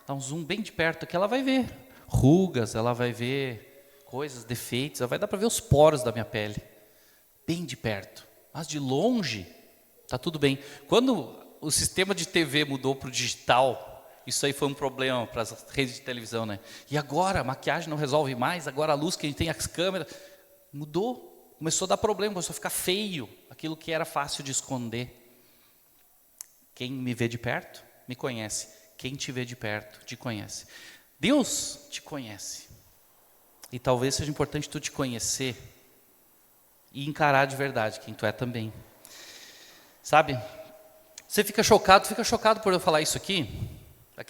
Dá um zoom bem de perto aqui, ela vai ver rugas, ela vai ver coisas, defeitos, ela vai dar para ver os poros da minha pele, bem de perto. Mas de longe, está tudo bem. Quando o sistema de TV mudou para o digital, isso aí foi um problema para as redes de televisão, né? E agora a maquiagem não resolve mais, agora a luz que a gente tem, as câmeras, mudou, começou a dar problema, começou a ficar feio, aquilo que era fácil de esconder. Quem me vê de perto, me conhece. Quem te vê de perto, te conhece. Deus te conhece. E talvez seja importante tu te conhecer e encarar de verdade quem tu é também. Sabe? Você fica chocado por eu falar isso aqui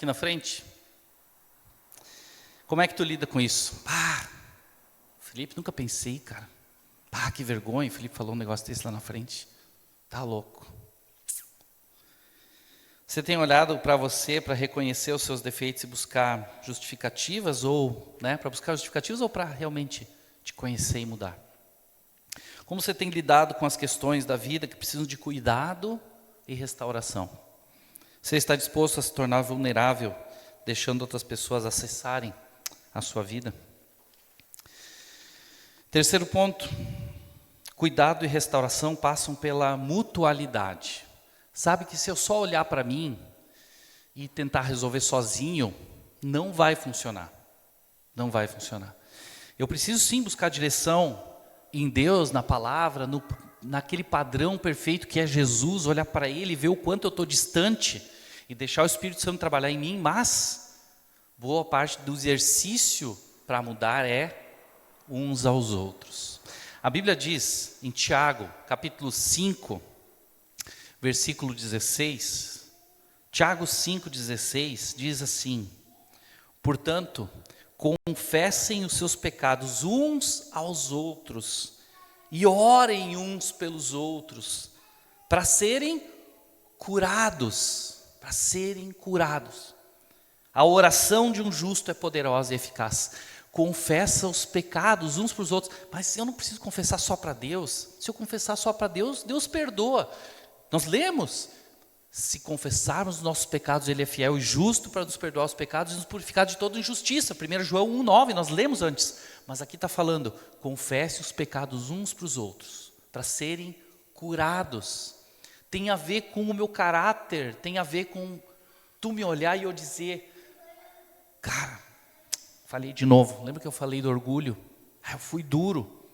na frente? Como é que tu lida com isso? Felipe, nunca pensei, cara. Que vergonha, o Felipe falou um negócio desse lá na frente. Tá louco. Você tem olhado para você para reconhecer os seus defeitos e buscar justificativas, ou, né, para buscar justificativas ou para realmente te conhecer e mudar? Como você tem lidado com as questões da vida que precisam de cuidado e restauração? Você está disposto a se tornar vulnerável, deixando outras pessoas acessarem a sua vida? Terceiro ponto, cuidado e restauração passam pela mutualidade. Sabe que se eu só olhar para mim e tentar resolver sozinho, não vai funcionar. Não vai funcionar. Eu preciso sim buscar direção em Deus, na palavra, naquele padrão perfeito que é Jesus, olhar para Ele, ver o quanto eu estou distante e deixar o Espírito Santo trabalhar em mim, mas boa parte do exercício para mudar é uns aos outros. A Bíblia diz em Tiago, capítulo 5, versículo 16, Tiago 5,16 diz assim: portanto, confessem os seus pecados uns aos outros e orem uns pelos outros para serem curados, A oração de um justo é poderosa e eficaz. Confessa os pecados uns para os outros. Mas eu não preciso confessar só para Deus. Se eu confessar só para Deus, Deus perdoa. Nós lemos, Se confessarmos os nossos pecados, Ele é fiel e justo para nos perdoar os pecados e nos purificar de toda injustiça. 1 João 1,9, nós lemos antes. Mas aqui está falando, confesse os pecados uns para os outros, para serem curados. Tem a ver com o meu caráter, tem a ver com tu me olhar e eu dizer, cara, falei de novo, lembra que eu falei do orgulho? Eu fui duro.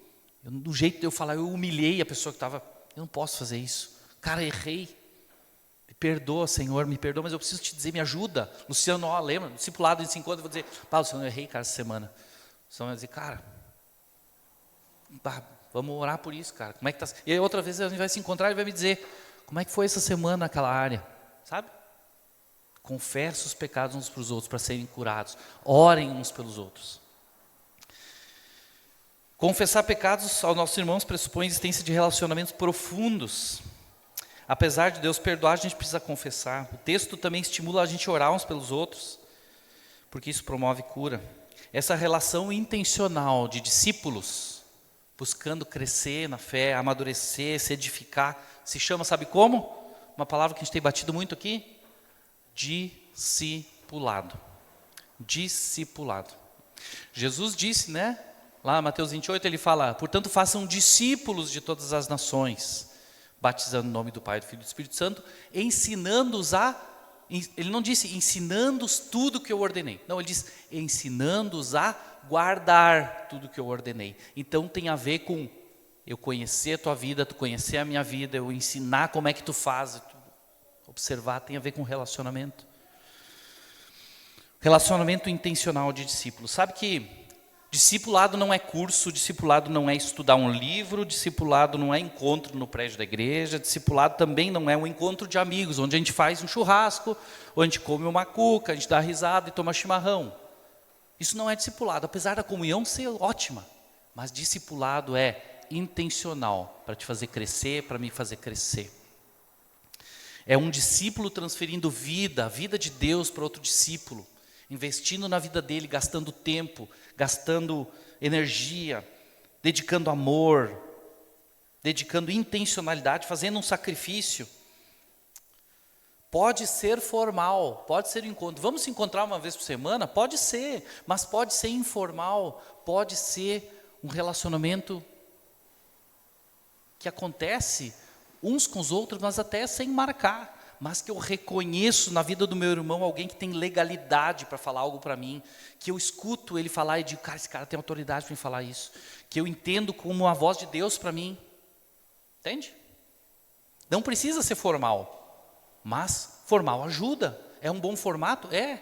Do jeito de eu falar, eu humilhei a pessoa que estava, eu não posso fazer isso. Cara, errei. Me perdoa, Senhor, me perdoa, mas eu preciso te dizer, me ajuda. Luciano, lembra? Discipulado, a gente se encontra, eu vou dizer, Luciano, eu errei, cara, essa semana. O Luciano vai dizer, cara, vamos orar por isso, cara. Como é que tá? E aí outra vez a gente vai se encontrar e vai me dizer, como é que foi essa semana naquela área? Sabe? Confesse os pecados uns para os outros, para serem curados. Orem uns pelos outros. Confessar pecados aos nossos irmãos pressupõe a existência de relacionamentos profundos. Apesar de Deus perdoar, a gente precisa confessar. O texto também estimula a gente a orar uns pelos outros, porque isso promove cura. Essa relação intencional de discípulos, buscando crescer na fé, amadurecer, se edificar, se chama, sabe como? Uma palavra que a gente tem batido muito aqui, discipulado. Discipulado. Jesus disse, né? Lá em Mateus 28 ele fala, portanto façam discípulos de todas as nações, batizando no nome do Pai, do Filho e do Espírito Santo, ensinando-os ele não disse ensinando-os tudo que eu ordenei, não, ele diz ensinando-os a guardar tudo que eu ordenei. Então tem a ver com eu conhecer a tua vida, tu conhecer a minha vida, eu ensinar como é que tu faz, observar, tem a ver com relacionamento. Relacionamento intencional de discípulos. Sabe que discipulado não é curso, discipulado não é estudar um livro, discipulado não é encontro no prédio da igreja, discipulado também não é um encontro de amigos, onde a gente faz um churrasco, onde a gente come uma cuca, a gente dá risada e toma chimarrão. Isso não é discipulado, apesar da comunhão ser ótima, mas discipulado é intencional, para te fazer crescer, para me fazer crescer. É um discípulo transferindo vida, a vida de Deus para outro discípulo, investindo na vida dele, gastando tempo, gastando energia, dedicando amor, dedicando intencionalidade, fazendo um sacrifício. Pode ser formal, pode ser encontro. Vamos se encontrar uma vez por semana? Pode ser, mas pode ser informal, pode ser um relacionamento que acontece uns com os outros, mas até sem marcar. Mas que eu reconheço na vida do meu irmão alguém que tem legalidade para falar algo para mim, que eu escuto ele falar e digo, cara, esse cara tem autoridade para me falar isso, que eu entendo como a voz de Deus para mim, entende? Não precisa ser formal, mas formal ajuda, é um bom formato? É,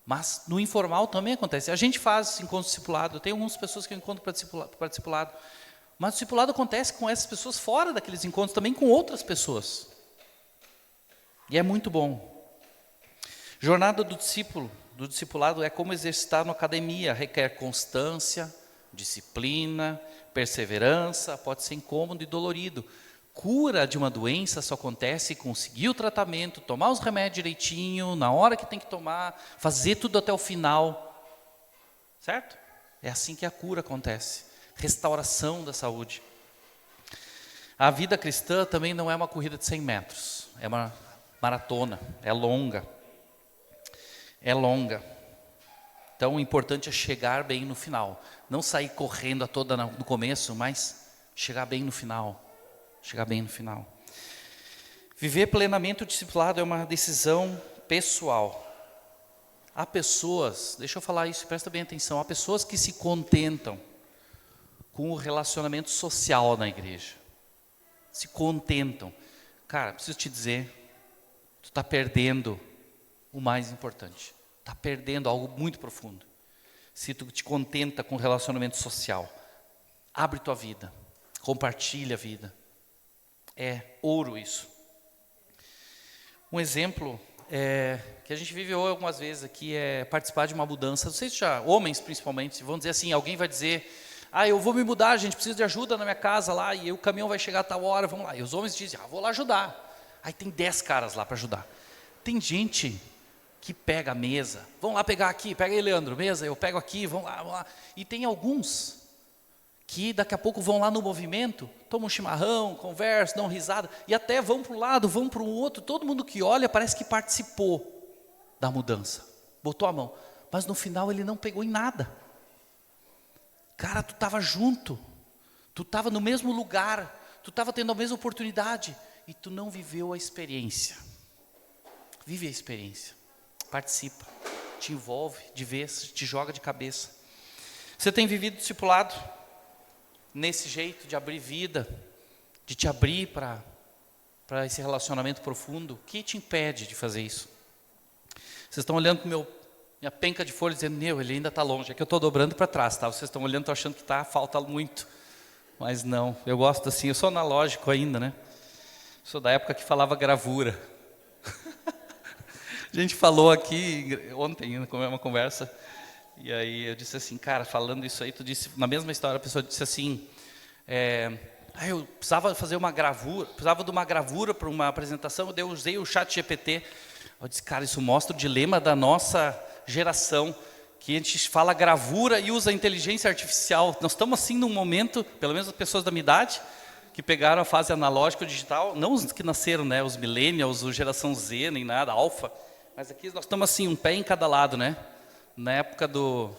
mas no informal também acontece, a gente faz encontro discipulado, eu tenho algumas pessoas que eu encontro para discipulado, mas o discipulado acontece com essas pessoas fora daqueles encontros, também com outras pessoas. E é muito bom. Jornada do discipulado é como exercitar na academia, requer constância, disciplina, perseverança, pode ser incômodo e dolorido. Cura de uma doença só acontece com seguir o tratamento, tomar os remédios direitinho, na hora que tem que tomar, fazer tudo até o final. Certo? É assim que a cura acontece. Restauração da saúde. A vida cristã também não é uma corrida de 100 metros, é uma maratona, é longa. É longa. Então o importante é chegar bem no final. Não sair correndo a toda no começo, mas chegar bem no final. Chegar bem no final. Viver plenamente o discipulado é uma decisão pessoal. Há pessoas, deixa eu falar isso, presta bem atenção, há pessoas que se contentam com o relacionamento social na igreja. Se contentam. Cara, preciso te dizer, tu está perdendo o mais importante. Está perdendo algo muito profundo. Se tu te contenta com o relacionamento social, abre tua vida, compartilha a vida. É ouro isso. Um exemplo que a gente viveu algumas vezes aqui é participar de uma mudança. Não sei se já, homens principalmente, vão dizer assim, alguém vai dizer, eu vou me mudar, a gente precisa de ajuda na minha casa lá, e o caminhão vai chegar a tal hora, vamos lá. E os homens dizem, vou lá ajudar. Aí tem 10 caras lá para ajudar. Tem gente que pega a mesa, vão lá pegar aqui, pega aí Leandro, mesa, eu pego aqui, vamos lá. E tem alguns que daqui a pouco vão lá no movimento, tomam um chimarrão, conversam, dão risada, e até vão para um lado, vão para o outro, todo mundo que olha parece que participou da mudança, botou a mão, mas no final ele não pegou em nada. Cara, tu estava junto, tu estava no mesmo lugar, tu estava tendo a mesma oportunidade, e tu não viveu a experiência. Vive a experiência, participa, te envolve de vez, te joga de cabeça. Você tem vivido discipulado nesse jeito de abrir vida, de te abrir para esse relacionamento profundo? O que te impede de fazer isso? Vocês estão olhando para minha penca de folha dizendo, ele ainda está longe. É que eu estou dobrando para trás, tá? Vocês estão olhando, estão achando que falta muito. Mas não, eu gosto assim, eu sou analógico ainda, né? Sou da época que falava gravura. A gente falou aqui ontem, uma conversa, e aí eu disse assim, cara, falando isso aí, tu disse, na mesma história, a pessoa disse assim, eu precisava fazer uma gravura, precisava de uma gravura para uma apresentação, eu usei o ChatGPT. Eu disse, cara, isso mostra o dilema da nossa geração, que a gente fala gravura e usa inteligência artificial. Nós estamos assim num momento, pelo menos as pessoas da minha idade, que pegaram a fase analógica digital, não os que nasceram, né, os millennials, a geração Z, nem nada, alfa, mas aqui nós estamos assim, um pé em cada lado, né? Na época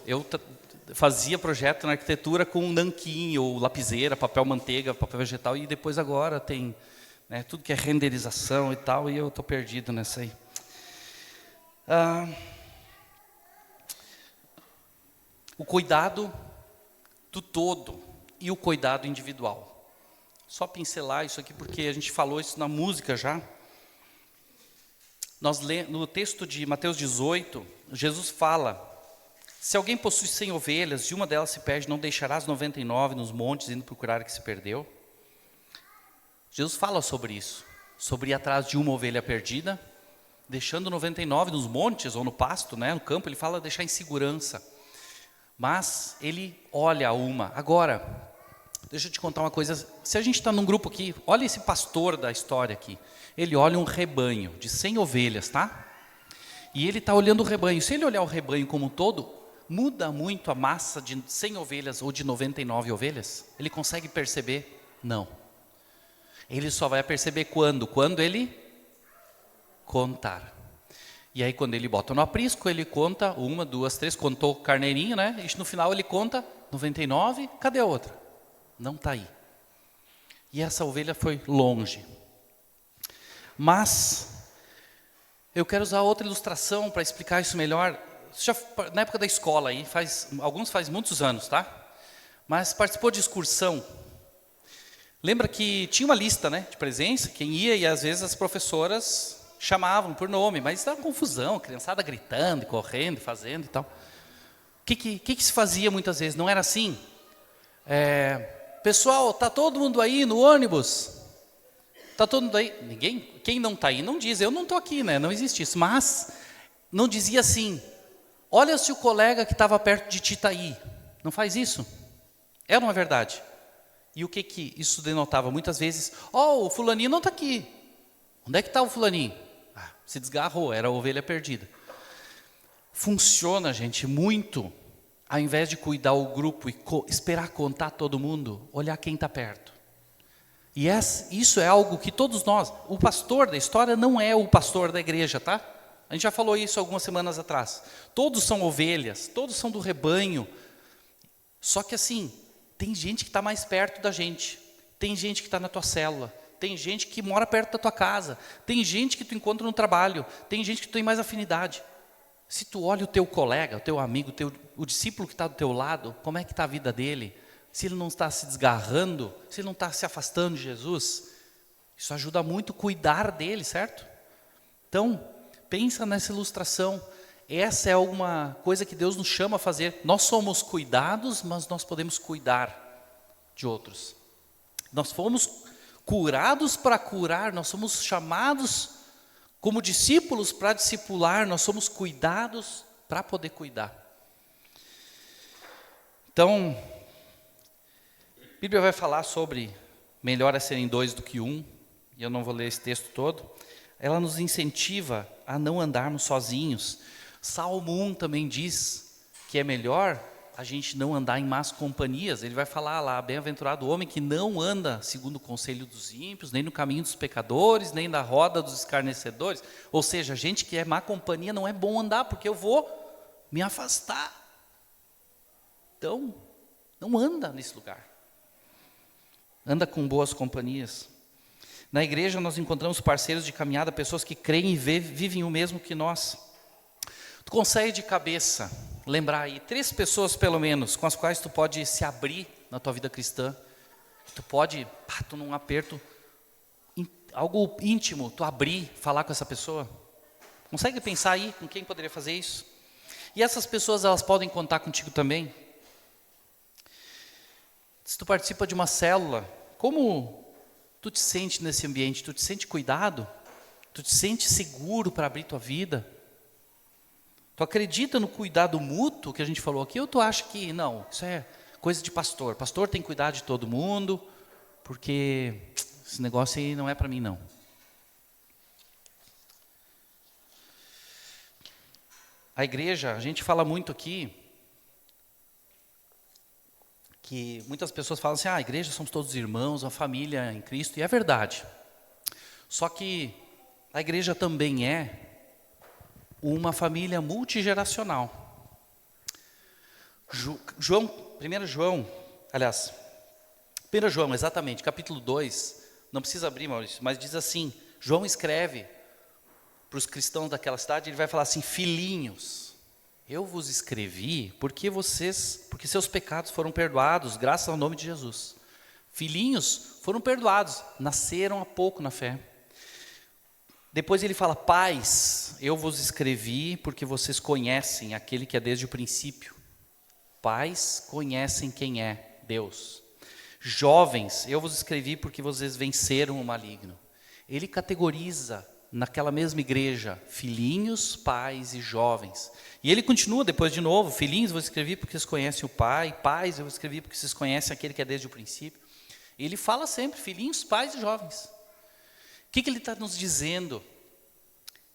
eu fazia projeto na arquitetura com nanquim, ou lapiseira, papel manteiga, papel vegetal, e depois agora tem, né, tudo que é renderização e tal, e eu estou perdido nessa aí. O cuidado do todo e o cuidado individual. Só pincelar isso aqui, porque a gente falou isso na música já. No texto de Mateus 18, Jesus fala, se alguém possui 100 ovelhas e uma delas se perde, não deixará as 99 nos montes indo procurar a que se perdeu? Jesus fala sobre isso, sobre ir atrás de uma ovelha perdida, deixando 99 nos montes ou no pasto, né, no campo. Ele fala deixar em segurança, mas ele olha uma. Agora, deixa eu te contar uma coisa, se a gente está num grupo aqui, olha esse pastor da história aqui, ele olha um rebanho de 100 ovelhas, tá? E ele está olhando o rebanho, se ele olhar o rebanho como um todo, muda muito a massa de 100 ovelhas ou de 99 ovelhas? Ele consegue perceber? Não. Ele só vai perceber quando? Quando ele contar. E aí quando ele bota no aprisco, ele conta 1, 2, 3, contou o carneirinho, né? E no final ele conta 99, cadê a outra? Não está aí. E essa ovelha foi longe. Mas eu quero usar outra ilustração para explicar isso melhor. Já, na época da escola, aí, alguns faz muitos anos, tá? Mas participou de excursão. Lembra que tinha uma lista, né, de presença, quem ia, e às vezes as professoras chamavam por nome, mas dava confusão, a criançada gritando, correndo, fazendo e tal. O que se fazia muitas vezes? Não era assim? Pessoal, está todo mundo aí no ônibus? Está todo mundo aí? Ninguém? Quem não está aí não diz, eu não estou aqui, né? Não existe isso. Mas não dizia assim, olha se o colega que estava perto de ti está aí. Não faz isso? Era uma verdade. E o que isso denotava? Muitas vezes, o fulaninho não está aqui. Onde é que está o fulaninho? Se desgarrou, era a ovelha perdida. Funciona, gente, muito, ao invés de cuidar o grupo e esperar contar todo mundo, olhar quem está perto. E isso é algo que todos nós, o pastor da história não é o pastor da igreja, tá? A gente já falou isso algumas semanas atrás. Todos são ovelhas, todos são do rebanho. Só que assim, tem gente que está mais perto da gente. Tem gente que está na tua célula. Tem gente que mora perto da tua casa. Tem gente que tu encontra no trabalho. Tem gente que tu tem mais afinidade. Se tu olha o teu colega, o teu amigo, o discípulo que está do teu lado, como é que está a vida dele? Se ele não está se desgarrando, se ele não está se afastando de Jesus, isso ajuda muito a cuidar dele, certo? Então, pensa nessa ilustração. Essa é uma coisa que Deus nos chama a fazer. Nós somos cuidados, mas nós podemos cuidar de outros. Nós fomos curados para curar, nós somos chamados como discípulos para discipular, nós somos cuidados para poder cuidar. Então, a Bíblia vai falar sobre melhor é serem 2 do que 1, e eu não vou ler esse texto todo. Ela nos incentiva a não andarmos sozinhos. Salmo 1 também diz que é melhor a gente não andar em más companhias. Ele vai falar lá, bem-aventurado o homem que não anda segundo o conselho dos ímpios, nem no caminho dos pecadores, nem na roda dos escarnecedores. Ou seja, gente que é má companhia não é bom andar, porque eu vou me afastar. Então, não anda nesse lugar. Anda com boas companhias. Na igreja nós encontramos parceiros de caminhada, pessoas que creem e vivem o mesmo que nós. Tu consegue de cabeça lembrar aí 3 pessoas pelo menos com as quais tu pode se abrir na tua vida cristã? Tu pode, tu num aperto, algo íntimo, tu abrir, falar com essa pessoa? Consegue pensar aí com quem poderia fazer isso? E essas pessoas, elas podem contar contigo também? Se tu participa de uma célula, como tu te sente nesse ambiente? Tu te sente cuidado? Tu te sente seguro para abrir tua vida? Tu acredita no cuidado mútuo que a gente falou aqui? Ou tu acha que não, isso é coisa de pastor? Pastor tem que cuidar de todo mundo, porque esse negócio aí não é para mim não. A igreja, a gente fala muito aqui, que muitas pessoas falam assim, a igreja somos todos irmãos, uma família em Cristo, e é verdade. Só que a igreja também é uma família multigeracional. 1 João, exatamente, capítulo 2, não precisa abrir, Maurício, mas diz assim, João escreve para os cristãos daquela cidade, ele vai falar assim, filhinhos, eu vos escrevi porque seus pecados foram perdoados, graças ao nome de Jesus. Filhinhos foram perdoados, nasceram há pouco na fé. Depois ele fala, pais, eu vos escrevi porque vocês conhecem aquele que é desde o princípio. Pais conhecem quem é Deus. Jovens, eu vos escrevi porque vocês venceram o maligno. Ele categoriza naquela mesma igreja, filhinhos, pais e jovens. E ele continua depois de novo, filhinhos, eu vos escrevi porque vocês conhecem o Pai, pais, eu vos escrevi porque vocês conhecem aquele que é desde o princípio. Ele fala sempre, filhinhos, pais e jovens. O que ele está nos dizendo?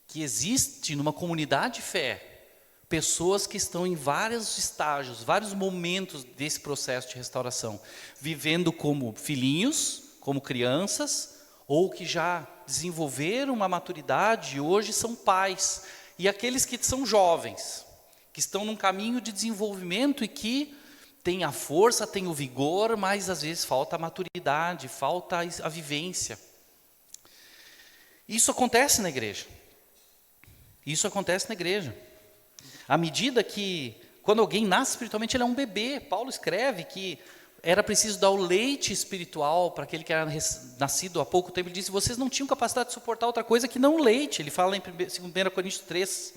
Que existe numa comunidade de fé, pessoas que estão em vários estágios, vários momentos desse processo de restauração, vivendo como filhinhos, como crianças, ou que já desenvolveram uma maturidade e hoje são pais. E aqueles que são jovens, que estão num caminho de desenvolvimento e que têm a força, têm o vigor, mas às vezes falta a maturidade, falta a vivência. Isso acontece na igreja. Isso acontece na igreja. À medida que, quando alguém nasce espiritualmente, ele é um bebê. Paulo escreve que era preciso dar o leite espiritual para aquele que era nascido há pouco tempo. Ele disse, vocês não tinham capacidade de suportar outra coisa que não o leite. Ele fala em 1 Coríntios 3.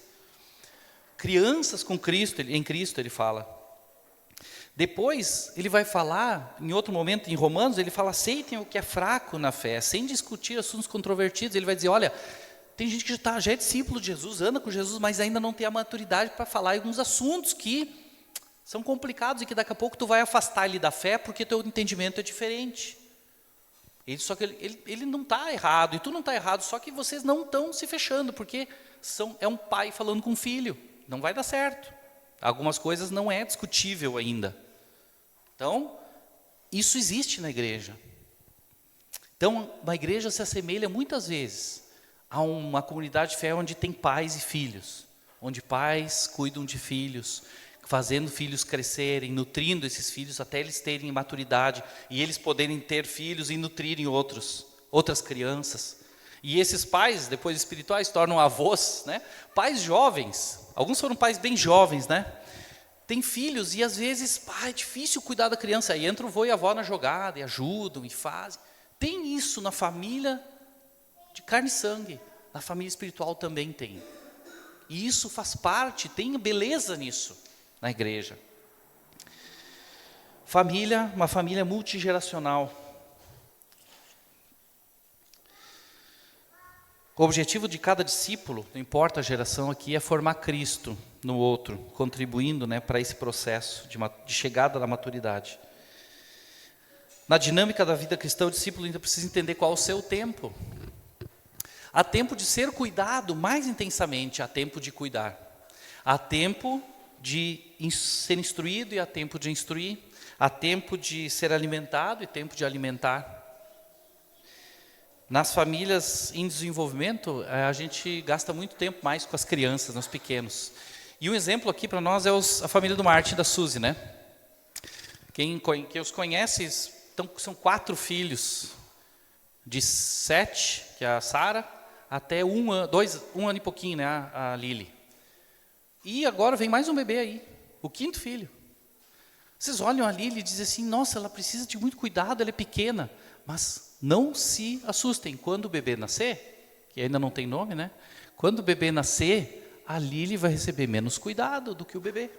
Crianças com Cristo, em Cristo, ele fala. Depois, ele vai falar, em outro momento, em Romanos, ele fala, aceitem o que é fraco na fé, sem discutir assuntos controvertidos. Ele vai dizer, olha, tem gente que já é discípulo de Jesus, anda com Jesus, mas ainda não tem a maturidade para falar em alguns assuntos que são complicados e que daqui a pouco tu vai afastar ele da fé porque teu entendimento é diferente. Só que ele não está errado, e tu não está errado, só que vocês não estão se fechando, porque é um pai falando com um filho, não vai dar certo. Algumas coisas não é discutível ainda. Então, isso existe na igreja. Então, uma igreja se assemelha muitas vezes a uma comunidade de fé onde tem pais e filhos, onde pais cuidam de filhos, fazendo filhos crescerem, nutrindo esses filhos até eles terem maturidade e eles poderem ter filhos e nutrirem outras crianças. E esses pais, depois espirituais, tornam avós, né? Pais jovens, alguns foram pais bem jovens, né? Tem filhos e às vezes, é difícil cuidar da criança. Aí entra o vô e a avó na jogada e ajudam e fazem. Tem isso na família de carne e sangue. Na família espiritual também tem. E isso faz parte, tem beleza nisso na igreja. Família, uma família multigeracional. O objetivo de cada discípulo, não importa a geração aqui, é formar Cristo no outro, contribuindo, para esse processo de chegada da maturidade. Na dinâmica da vida cristã, o discípulo ainda precisa entender qual é o seu tempo. Há tempo de ser cuidado mais intensamente, há tempo de cuidar. Há tempo de ser instruído e há tempo de instruir, há tempo de ser alimentado e tempo de alimentar. Nas famílias em desenvolvimento, a gente gasta muito tempo mais com as crianças, nos pequenos. E um exemplo aqui para nós é a família do Martin e da Suzy, né? Quem os conhece, são 4 filhos, de 7, que é a Sara, até 1 ano e pouquinho, né, a Lily. E agora vem mais um bebê aí, o 5º filho. Vocês olham a Lily e dizem assim, nossa, ela precisa de muito cuidado, ela é pequena. Mas não se assustem, quando o bebê nascer, que ainda não tem nome, né? Quando o bebê nascer, a Lily vai receber menos cuidado do que o bebê.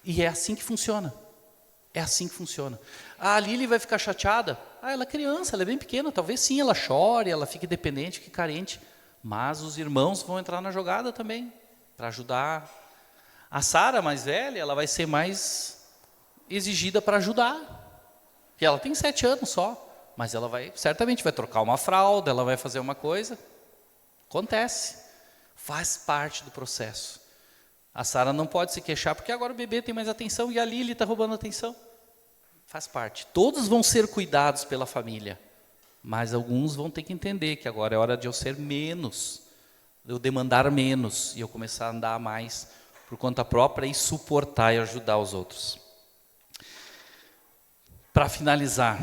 E é assim que funciona. É assim que funciona. A Lily vai ficar chateada? Ela é criança, ela é bem pequena, talvez sim, ela chore, ela fique dependente, fique carente. Mas os irmãos vão entrar na jogada também, para ajudar. A Sara, mais velha, ela vai ser mais exigida para ajudar. Porque ela tem 7 anos só. Mas ela certamente vai trocar uma fralda, ela vai fazer uma coisa. Acontece. Faz parte do processo. A Sara não pode se queixar, porque agora o bebê tem mais atenção e a Lily está roubando atenção. Faz parte. Todos vão ser cuidados pela família. Mas alguns vão ter que entender que agora é hora de eu ser menos, de eu demandar menos e eu começar a andar mais por conta própria e suportar e ajudar os outros. Para finalizar,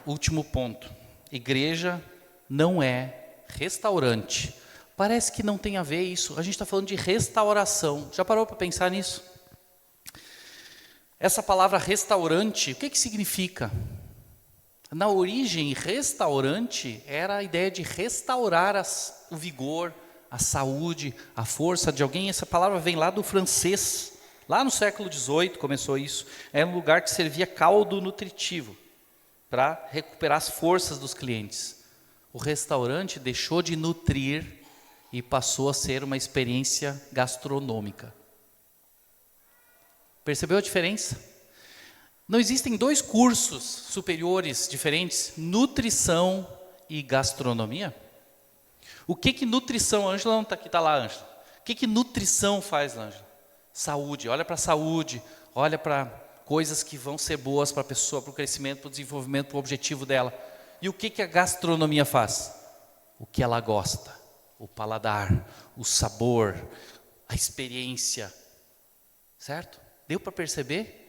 último ponto. Igreja não é restaurante. Parece que não tem a ver isso. A gente está falando de restauração. Já parou para pensar nisso? Essa palavra restaurante, o que significa? Na origem, restaurante era a ideia de restaurar o vigor, a saúde, a força de alguém. Essa palavra vem lá do francês. Lá no século XVIII começou isso. Era um lugar que servia caldo nutritivo para recuperar as forças dos clientes. O restaurante deixou de nutrir e passou a ser uma experiência gastronômica. Percebeu a diferença? Não existem 2 cursos superiores diferentes, nutrição e gastronomia? O que nutrição, a Ângela não está aqui, está lá, Ângela. O que nutrição faz, Ângela? Saúde, olha para a saúde, olha para coisas que vão ser boas para a pessoa, para o crescimento, para o desenvolvimento, para o objetivo dela. E o que a gastronomia faz? O que ela gosta, o paladar, o sabor, a experiência. Certo? Deu para perceber?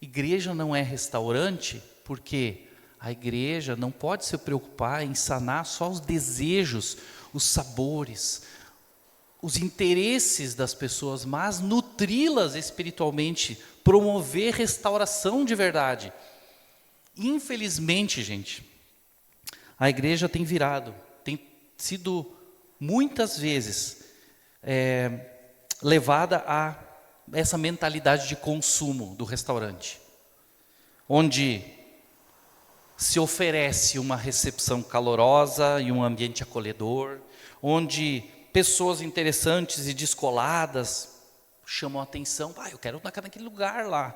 Igreja não é restaurante, porque a igreja não pode se preocupar em sanar só os desejos, os sabores, os interesses das pessoas, mas nutri-las espiritualmente, promover restauração de verdade. Infelizmente, gente, a igreja tem sido muitas vezes levada a essa mentalidade de consumo do restaurante, onde se oferece uma recepção calorosa e um ambiente acolhedor, onde pessoas interessantes e descoladas chamam a atenção. Eu quero naquele lugar lá.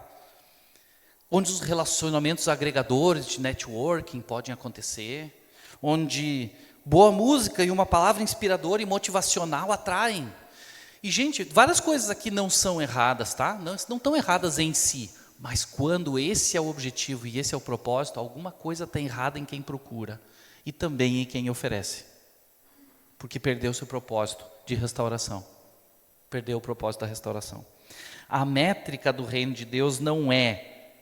Onde os relacionamentos agregadores de networking podem acontecer. Onde boa música e uma palavra inspiradora e motivacional atraem. E, gente, várias coisas aqui não são erradas, tá? Não estão erradas em si. Mas quando esse é o objetivo e esse é o propósito, alguma coisa está errada em quem procura. E também em quem oferece. Porque perdeu seu propósito de restauração. Perdeu o propósito da restauração. A métrica do reino de Deus não é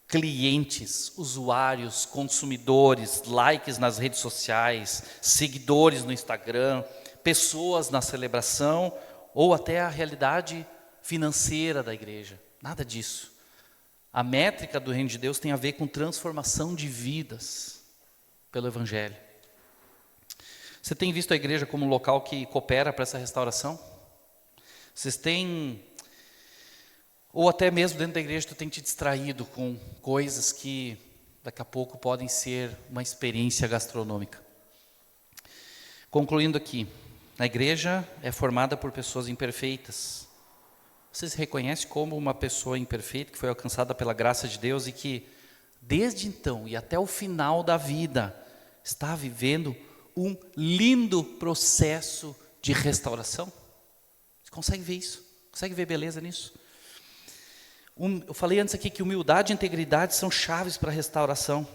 clientes, usuários, consumidores, likes nas redes sociais, seguidores no Instagram, pessoas na celebração ou até a realidade financeira da igreja. Nada disso. A métrica do reino de Deus tem a ver com transformação de vidas pelo Evangelho. Você tem visto a igreja como um local que coopera para essa restauração? Vocês têm, ou até mesmo dentro da igreja, tu tem te distraído com coisas que daqui a pouco podem ser uma experiência gastronômica. Concluindo aqui, a igreja é formada por pessoas imperfeitas. Você se reconhece como uma pessoa imperfeita que foi alcançada pela graça de Deus e que desde então e até o final da vida está vivendo um lindo processo de restauração? Você consegue ver isso? Consegue ver beleza nisso? Eu falei antes aqui que humildade e integridade são chaves para a restauração.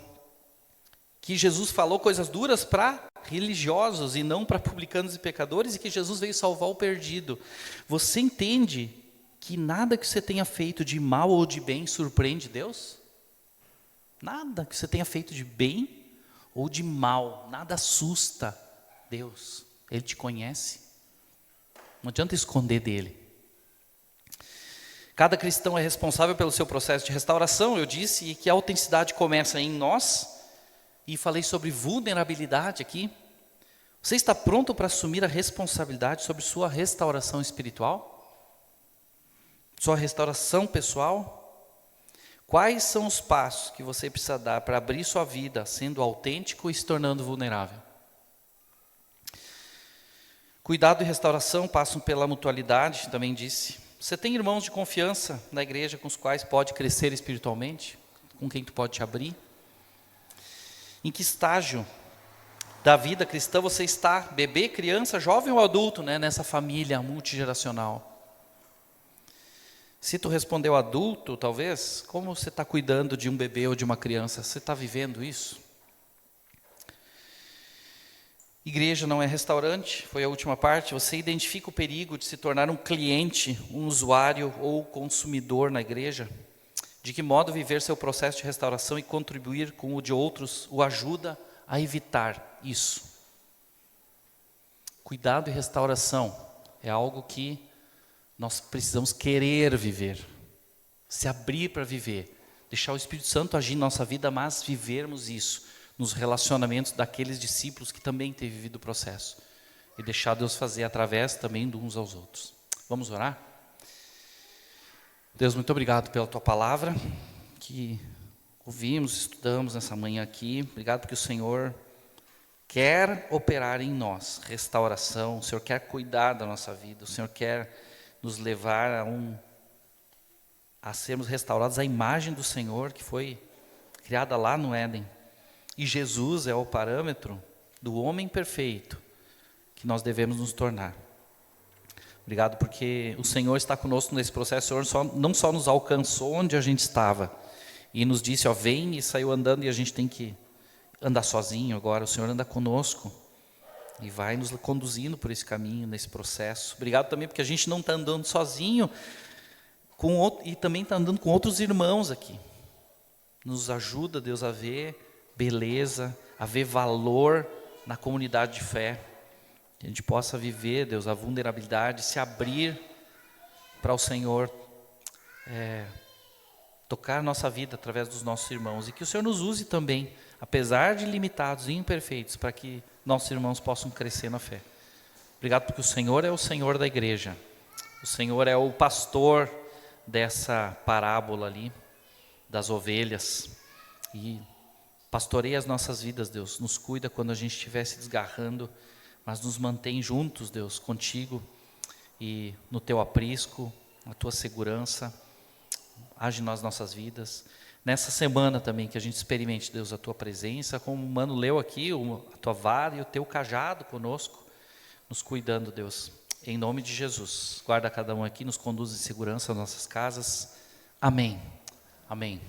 Que Jesus falou coisas duras para religiosos e não para publicanos e pecadores, e que Jesus veio salvar o perdido. Você entende que nada que você tenha feito de mal ou de bem surpreende Deus? Nada que você tenha feito de bem ou de mal, nada assusta Deus. Ele te conhece. Não adianta esconder dele. Cada cristão é responsável pelo seu processo de restauração, eu disse, e que a autenticidade começa em nós, e falei sobre vulnerabilidade aqui. Você está pronto para assumir a responsabilidade sobre sua restauração espiritual? Sua restauração pessoal? Quais são os passos que você precisa dar para abrir sua vida, sendo autêntico e se tornando vulnerável? Cuidado e restauração passam pela mutualidade, também disse. Você tem irmãos de confiança na igreja com os quais pode crescer espiritualmente? Com quem tu pode te abrir? Em que estágio da vida cristã você está? Bebê, criança, jovem ou adulto, né? Nessa família multigeracional? Se tu respondeu adulto, talvez, como você está cuidando de um bebê ou de uma criança? Você está vivendo isso? Igreja não é restaurante, foi a última parte. Você identifica o perigo de se tornar um cliente, um usuário ou consumidor na igreja? De que modo viver seu processo de restauração e contribuir com o de outros o ajuda a evitar isso? Cuidado e restauração é algo que nós precisamos querer viver, se abrir para viver, deixar o Espírito Santo agir em nossa vida, mas vivermos isso nos relacionamentos daqueles discípulos que também têm vivido o processo e deixar Deus fazer através também de uns aos outros. Vamos orar? Deus, muito obrigado pela Tua palavra, que ouvimos, estudamos nessa manhã aqui. Obrigado porque o Senhor quer operar em nós restauração, o Senhor quer cuidar da nossa vida, o Senhor quer nos levar a sermos restaurados à imagem do Senhor, que foi criada lá no Éden. E Jesus é o parâmetro do homem perfeito que nós devemos nos tornar. Obrigado porque o Senhor está conosco nesse processo. O Senhor não só nos alcançou onde a gente estava e nos disse, ó, vem, e saiu andando, e a gente tem que andar sozinho agora. O Senhor anda conosco e vai nos conduzindo por esse caminho, nesse processo. Obrigado também porque a gente não está andando sozinho e também está andando com outros irmãos aqui. Nos ajuda, Deus, a ver beleza, a ver valor na comunidade de fé. Que a gente possa viver, Deus, a vulnerabilidade, se abrir para o Senhor, tocar nossa vida através dos nossos irmãos. E que o Senhor nos use também, apesar de limitados e imperfeitos, para que nossos irmãos possam crescer na fé. Obrigado porque o Senhor é o Senhor da igreja. O Senhor é o pastor dessa parábola ali, das ovelhas. E pastoreia as nossas vidas, Deus. Nos cuida quando a gente estiver se desgarrando, mas nos mantém juntos, Deus, contigo e no teu aprisco, na tua segurança. Age nas nossas vidas. Nessa semana também que a gente experimente, Deus, a tua presença, como o Mano leu aqui, a tua vara e o teu cajado conosco, nos cuidando, Deus. Em nome de Jesus, guarda cada um aqui, nos conduz em segurança às nossas casas. Amém. Amém.